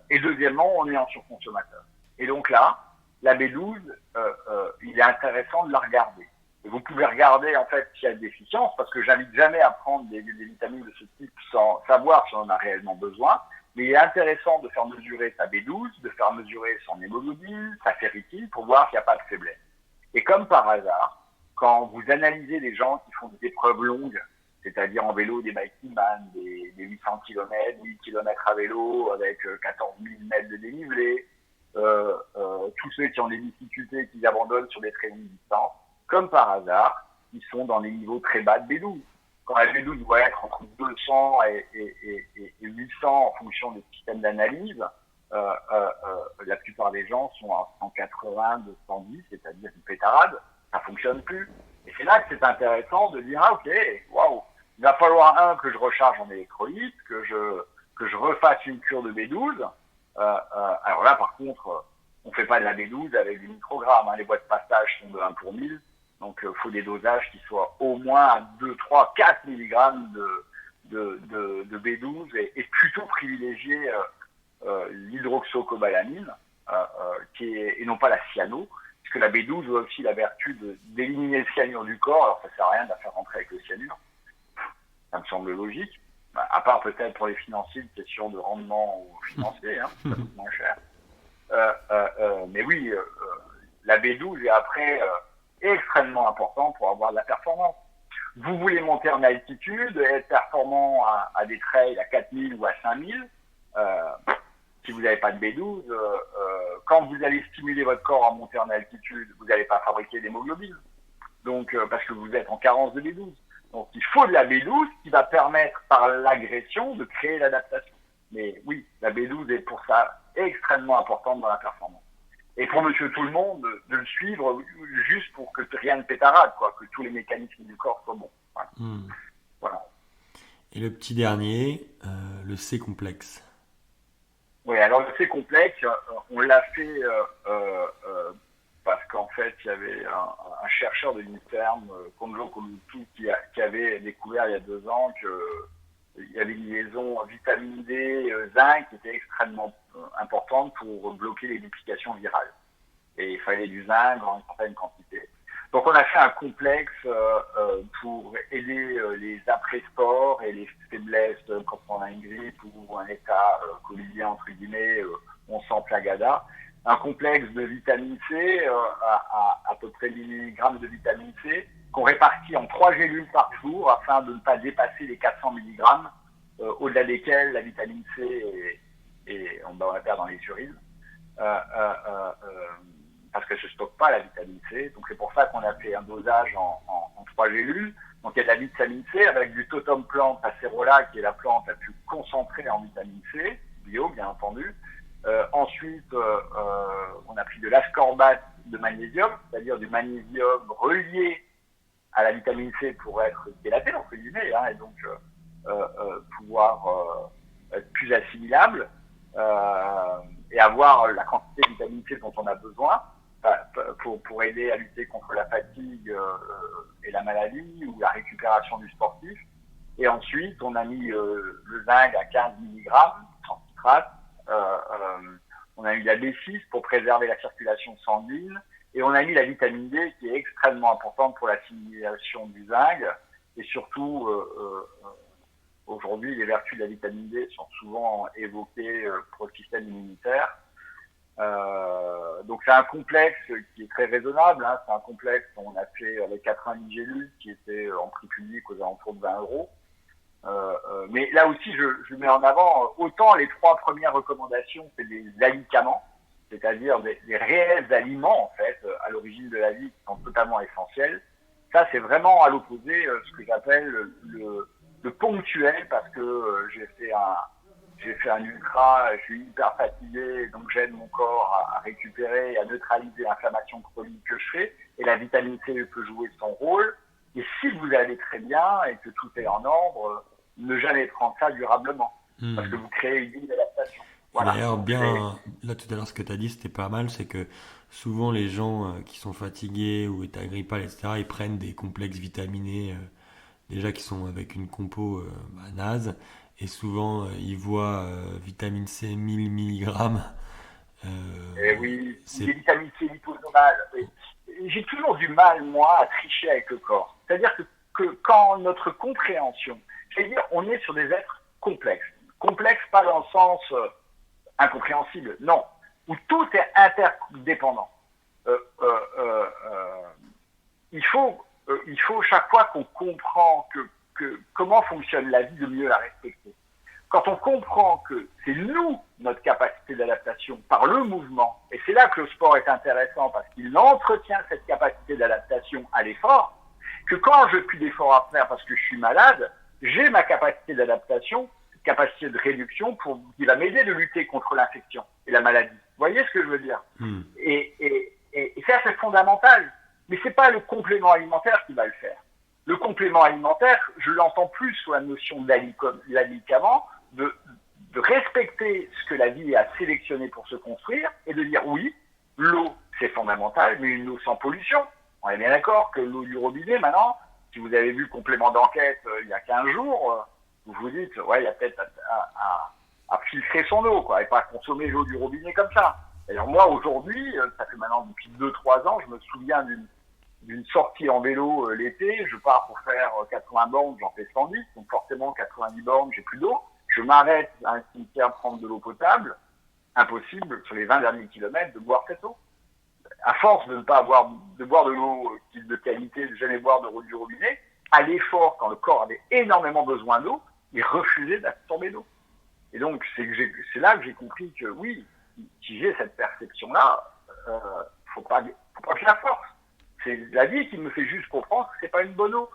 Et deuxièmement, on est en surconsommateur. Et donc là, la B12, il est intéressant de la regarder. Et vous pouvez regarder, en fait, s'il y a une déficience, parce que j'invite jamais à prendre des vitamines de ce type sans savoir si on en a réellement besoin. Mais il est intéressant de faire mesurer sa B12, de faire mesurer son hémoglobine, sa ferritine, pour voir qu'il n'y a pas de faiblesse. Et comme par hasard, quand vous analysez des gens qui font des épreuves longues, c'est-à-dire en vélo, des bikeman, des 800 km, 8 km à vélo avec 14 000 mètres de dénivelé, tous ceux qui ont des difficultés, qui abandonnent sur des très longues distances, comme par hasard, ils sont dans des niveaux très bas de B12. quand la B12 doit être entre 200 et 800 en fonction des systèmes d'analyse, la plupart des gens sont à 180, 210, c'est-à-dire une pétarade, ça fonctionne plus. Et c'est là que c'est intéressant de dire, ah ok, waouh, il va falloir que je recharge en électrolyte, que je refasse une cure de B12. Alors là, par contre, on fait pas de la B12 avec des microgrammes, hein. Les boîtes de passage sont de 1 pour 1000, donc faut des dosages qui soient au moins à 2, 3, 4 mg de B12 et plutôt privilégier l'hydroxocobalamine, et non pas la cyano, puisque la B12 a aussi la vertu d'éliminer le cyanure du corps. Alors ça sert à rien de la faire rentrer avec le cyanure, ça me semble logique, à part peut-être pour les financiers, une question de rendement financier, hein, ça coûte moins cher. Mais oui, la B12 est après extrêmement important pour avoir de la performance. Vous voulez monter en altitude, être performant à des trails à 4000 ou à 5000, si vous n'avez pas de B12, quand vous allez stimuler votre corps à monter en altitude, vous n'allez pas fabriquer d'hémoglobine. Donc, parce que vous êtes en carence de B12. Donc, il faut de la B12 qui va permettre par l'agression de créer l'adaptation. Mais oui, la B12 est pour ça extrêmement importante dans la performance. Et pour monsieur tout le monde, de le suivre juste pour que rien ne pétarade, quoi, que tous les mécanismes du corps soient bons. Voilà. Voilà. Et le petit dernier, le C complexe. Oui, alors le C complexe, on l'a fait parce qu'en fait, il y avait un chercheur de l'INSERM, Konjo Kolutu, qui avait découvert il y a 2 ans qu'il y avait une liaison vitamine D, zinc qui était extrêmement importante pour bloquer les duplications virales. Et il fallait du zinc en une certaine quantité. Donc on a fait un complexe pour aider les après-sports et les faiblesses quand on a une grippe ou un état covidien entre guillemets, on sent plagada. Un complexe de vitamine C, à peu près 10 mg de vitamine C, qu'on répartit en 3 gélules par jour afin de ne pas dépasser les 400 mg, au-delà desquels la vitamine C on va la perdre dans les urines. Parce qu'elle ne se stocke pas, la vitamine C. Donc c'est pour ça qu'on a fait un dosage en 3 gélules. Donc il y a de la vitamine C avec du totum plant acerola, qui est la plante la plus concentrée en vitamine C, bio bien entendu. Ensuite, on a pris de l'ascorbate de magnésium, c'est-à-dire du magnésium relié à la vitamine C pour être chélaté, entre guillemets, hein, et donc pouvoir être plus assimilable et avoir la quantité de vitamine C dont on a besoin pour aider à lutter contre la fatigue et la maladie ou la récupération du sportif. Et ensuite, on a mis le zinc à 15 mg en citrate. On a mis la B6 pour préserver la circulation sanguine. Et on a mis la vitamine D qui est extrêmement importante pour l'assimilation du zinc. Et surtout, aujourd'hui, les vertus de la vitamine D sont souvent évoquées pour le système immunitaire. Donc c'est un complexe qui est très raisonnable, hein. C'est un complexe qu'on a fait avec 90 gélules qui était en prix public aux alentours de 20 euros. Mais là aussi je mets en avant autant les 3 premières recommandations, c'est des alicaments, c'est-à-dire des réels aliments en fait à l'origine de la vie qui sont totalement essentiels. Ça c'est vraiment à l'opposé ce que j'appelle le ponctuel, parce que j'ai fait un ultra, je suis hyper fatigué, donc j'aide mon corps à récupérer et à neutraliser l'inflammation chronique que je fais, et la vitamine C peut jouer son rôle. Et si vous allez très bien et que tout est en ordre, ne jamais prendre ça durablement, parce que vous créez une adaptation. Voilà. D'ailleurs, là tout à l'heure ce que tu as dit c'était pas mal, c'est que souvent les gens qui sont fatigués ou état grippal, etc., ils prennent des complexes vitaminés déjà qui sont avec une compo naze. Et souvent, ils voient vitamine C 1000 mg. Et oui, des vitamines C liposomales. J'ai toujours du mal, moi, à tricher avec le corps. C'est-à-dire que quand notre compréhension, c'est-à-dire on est sur des êtres complexes. Complexes pas dans le sens incompréhensible, non. Où tout est interdépendant. Il faut chaque fois qu'on comprend comment fonctionne la vie, de mieux la respecter. Quand on comprend que c'est nous, notre capacité d'adaptation par le mouvement, et c'est là que le sport est intéressant parce qu'il entretient cette capacité d'adaptation à l'effort, que quand je n'ai plus d'efforts à faire parce que je suis malade, j'ai ma capacité d'adaptation, capacité de réduction qui va m'aider de lutter contre l'infection et la maladie. Vous voyez ce que je veux dire? Et ça, c'est fondamental. Mais c'est pas le complément alimentaire qui va le faire. Le complément alimentaire, je l'entends plus sous la notion d'aliment, de respecter ce que la vie a sélectionné pour se construire et de dire oui, l'eau, c'est fondamental, mais une eau sans pollution. On est bien d'accord que l'eau du robinet, maintenant, si vous avez vu le complément d'enquête il y a 15 jours, vous vous dites, ouais, il y a peut-être à filtrer son eau, quoi, et pas consommer l'eau du robinet comme ça. Alors moi, aujourd'hui, ça fait maintenant depuis 2-3 ans, je me souviens d'une sortie en vélo l'été, je pars pour faire 80 bornes, j'en fais 110, donc forcément 90 bornes, j'ai plus d'eau. Je m'arrête à un cimetière prendre de l'eau potable, impossible sur les 20 derniers kilomètres de boire cette eau. À force de ne pas boire de l'eau de qualité, de jamais boire de l'eau du robinet, à l'effort, quand le corps avait énormément besoin d'eau, il refusait d'absorber l'eau. Et donc, c'est là que j'ai compris que oui, si j'ai cette perception-là, faut pas que je la force. C'est la vie qui me fait juste comprendre que c'est pas une bonne eau.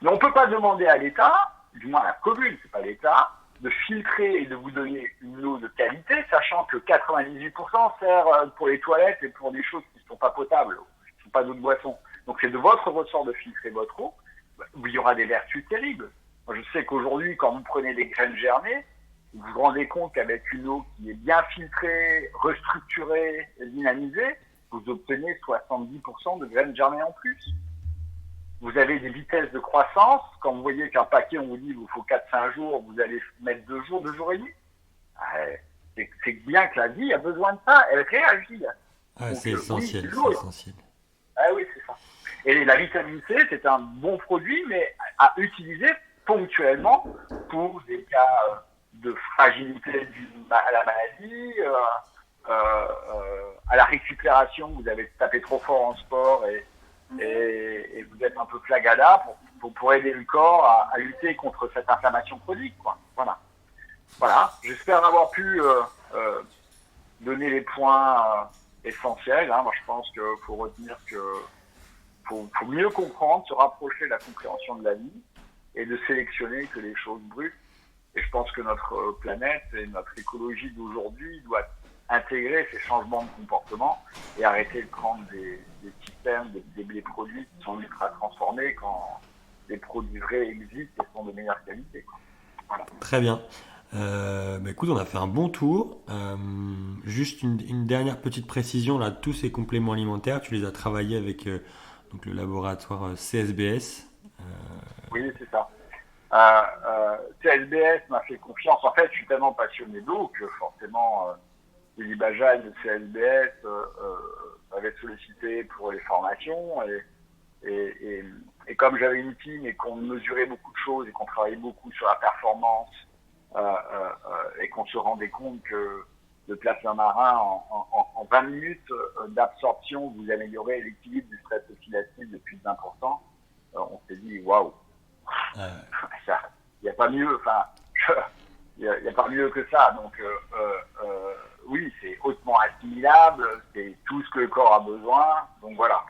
Mais on peut pas demander à l'État, du moins à la commune, c'est pas l'État, de filtrer et de vous donner une eau de qualité, sachant que 98% sert pour les toilettes et pour des choses qui ne sont pas potables, qui ne sont pas d'eau de boisson. Donc c'est de votre ressort de filtrer votre eau, où il y aura des vertus terribles. Moi, je sais qu'aujourd'hui, quand vous prenez des graines germées, vous vous rendez compte qu'avec une eau qui est bien filtrée, restructurée, dynamisée, vous obtenez 70% de graines germées en plus. Vous avez des vitesses de croissance. Quand vous voyez qu'un paquet, on vous dit qu'il vous faut 4-5 jours, vous allez mettre 2 jours, 2 jours et demi. C'est bien que la vie a besoin de ça. Elle réagit. Ah, donc, c'est essentiel. Oui, c'est essentiel. Ah oui, c'est ça. Et la vitamine C, c'est un bon produit, mais à utiliser ponctuellement pour des cas de fragilité à la maladie, à la récupération. Vous avez tapé trop fort en sport et vous êtes un peu flagada pour aider le corps à lutter contre cette inflammation chronique, quoi. Voilà. J'espère avoir pu donner les points essentiels. Moi, je pense qu'il faut retenir que faut mieux comprendre, se rapprocher de la compréhension de la vie et de sélectionner que les choses brutes. Et je pense que notre planète et notre écologie d'aujourd'hui doit intégrer ces changements de comportement et arrêter de prendre des systèmes, des produits qui sont ultra transformés quand des produits vrais existent et sont de meilleure qualité, quoi. Voilà. Très bien. Écoute, on a fait un bon tour. Juste une dernière petite précision là, tous ces compléments alimentaires, tu les as travaillés avec donc le laboratoire CSBS. Oui, c'est ça. CSBS m'a fait confiance. En fait, je suis tellement passionné d'eau que forcément, Elie Bajal de CSBS avait sollicité pour les formations. Et comme j'avais une team et qu'on mesurait beaucoup de choses et qu'on travaillait beaucoup sur la performance et qu'on se rendait compte que le plasma marin, en 20 minutes d'absorption, vous améliorez l'équilibre du stress oxydatif de plus de 20%, on s'est dit, waouh, il n'y a pas mieux, il y a pas mieux que ça. Donc, oui, c'est hautement assimilable, c'est tout ce que le corps a besoin. Donc, voilà.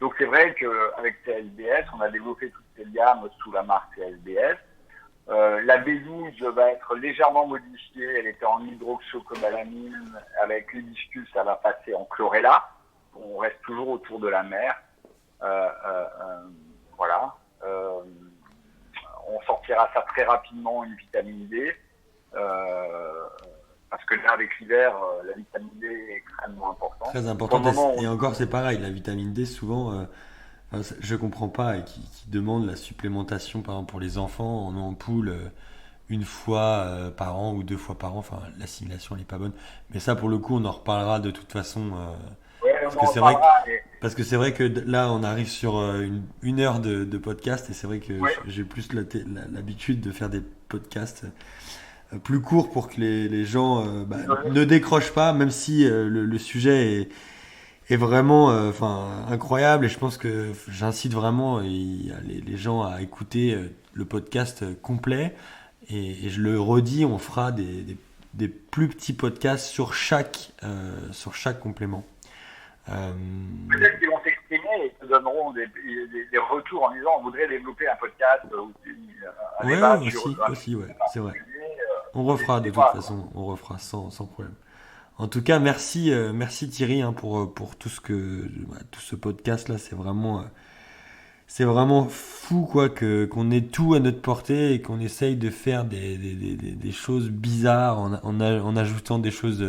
Donc, c'est vrai qu'avec CSBS, on a développé toutes ces gammes sous la marque CSBS. La B12 va être légèrement modifiée. Elle était en hydroxocobalamine. Avec l'hibiscus, ça va passer en chlorella. On reste toujours autour de la mer. Voilà. On sortira ça très rapidement, une vitamine D. Parce que là, avec l'hiver, la vitamine D est extrêmement importante. Très importante. Et encore, c'est pareil. La vitamine D, souvent, je comprends pas et qui demande la supplémentation, par exemple, pour les enfants en ampoule une fois par an ou 2 fois par an. Enfin, l'assimilation, elle n'est pas bonne. Mais ça, pour le coup, on en reparlera de toute façon. Parce que c'est vrai que là, on arrive sur une heure de podcast et c'est vrai que j'ai plus l'habitude de faire des podcasts plus courts pour que les gens ne décrochent pas, même si le sujet est vraiment incroyable. Et je pense que j'incite vraiment les gens à écouter le podcast complet. Et je le redis, on fera des plus petits podcasts sur chaque complément. Peut-être qu'ils vont s'exprimer et te donneront des retours en disant on voudrait développer un podcast ou un Ouais, débat aussi, ouais, c'est vrai. sujet. On refera de n'hésitez toute pas. façon, on refera sans problème. En tout cas, merci Thierry pour tout tout ce podcast là. C'est vraiment fou quoi qu'on ait tout à notre portée et qu'on essaye de faire des choses bizarres en ajoutant des choses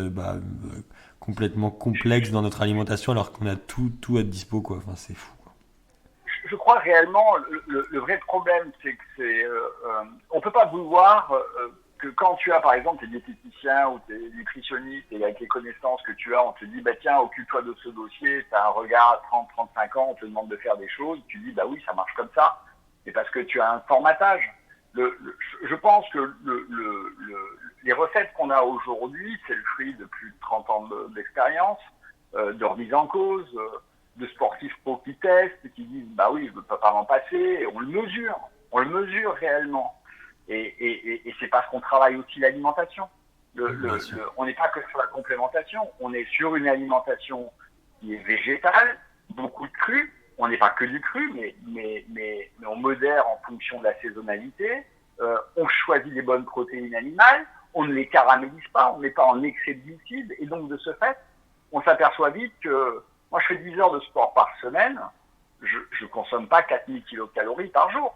complètement complexes dans notre alimentation alors qu'on a tout à dispo quoi. Enfin, c'est fou quoi. Je crois réellement le vrai problème, c'est que on peut pas vouloir que quand tu as par exemple tes diététiciens ou tes nutritionnistes et avec les connaissances que tu as, on te dit bah tiens occupe-toi de ce dossier, tu as un regard à 30-35 ans, on te demande de faire des choses, tu dis bah oui ça marche comme ça, c'est parce que tu as un formatage. Je pense que les recettes qu'on a aujourd'hui, c'est le fruit de plus de 30 ans d'expérience, de remise en cause, de sportifs pro qui testent, qui disent bah oui je ne peux pas m'en passer, et on le mesure réellement. Et c'est parce qu'on travaille aussi l'alimentation. On n'est pas que sur la complémentation, on est sur une alimentation qui est végétale, beaucoup de cru. On n'est pas que du cru, mais on modère en fonction de la saisonnalité. On choisit les bonnes protéines animales, on ne les caramélise pas, on ne met pas en excès de glucides. Et donc de ce fait, on s'aperçoit vite que moi je fais 10 heures de sport par semaine, je consomme pas 4000 kilocalories par jour.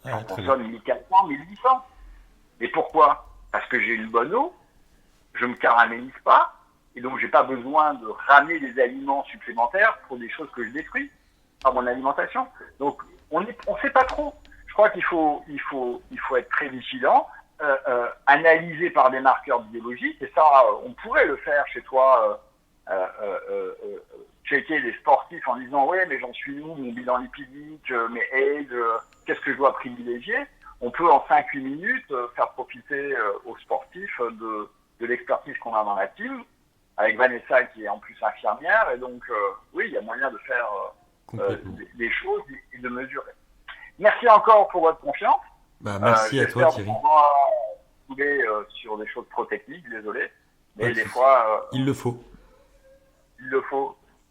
J'en consomme 1400, 1800. Et pourquoi? Parce que j'ai une bonne eau, je me caramélise pas, et donc j'ai pas besoin de ramener des aliments supplémentaires pour des choses que je détruis par mon alimentation. Donc on sait pas trop. Je crois qu'il faut être très vigilant, analyser par des marqueurs biologiques, et ça on pourrait le faire chez toi, checker les sportifs en disant ouais mais j'en suis où, mon bilan lipidique, mes aides, qu'est-ce que je dois privilégier. On peut en 5-8 minutes faire profiter aux sportifs de l'expertise qu'on a dans la team, avec Vanessa qui est en plus infirmière, et donc oui, il y a moyen de faire des choses et de mesurer. Merci encore pour votre confiance. Merci à toi Thierry. J'espère sur des choses trop techniques, désolé, mais des fois... il le faut.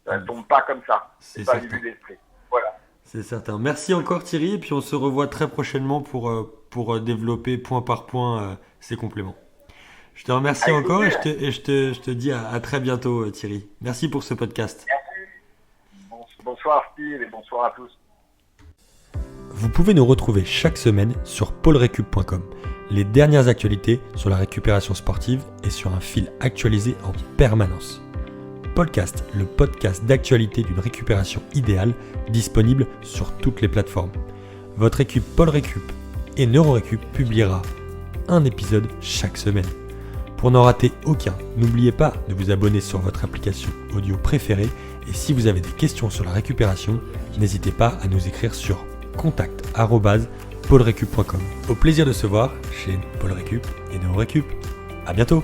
Ça ne tombe pas comme ça. C'est pas certain. du d'esprit. Voilà. C'est certain. Merci encore Thierry, et puis on se revoit très prochainement pour développer point par point ces compléments. Je te remercie Avec encore plaisir. et je te dis à très bientôt Thierry. Merci pour ce podcast. Merci. Bonsoir Steve et bonsoir à tous. Vous pouvez nous retrouver chaque semaine sur paulrecup.com. Les dernières actualités sur la récupération sportive et sur un fil actualisé en permanence. Podcast, le podcast d'actualité d'une récupération idéale, disponible sur toutes les plateformes. Votre équipe Paul Récup et NeuroRécup publiera un épisode chaque semaine. Pour n'en rater aucun, n'oubliez pas de vous abonner sur votre application audio préférée, et si vous avez des questions sur la récupération, n'hésitez pas à nous écrire sur contact@paulrecup.com. Au plaisir de se voir chez Paul Récup et NeuroRécup. À bientôt!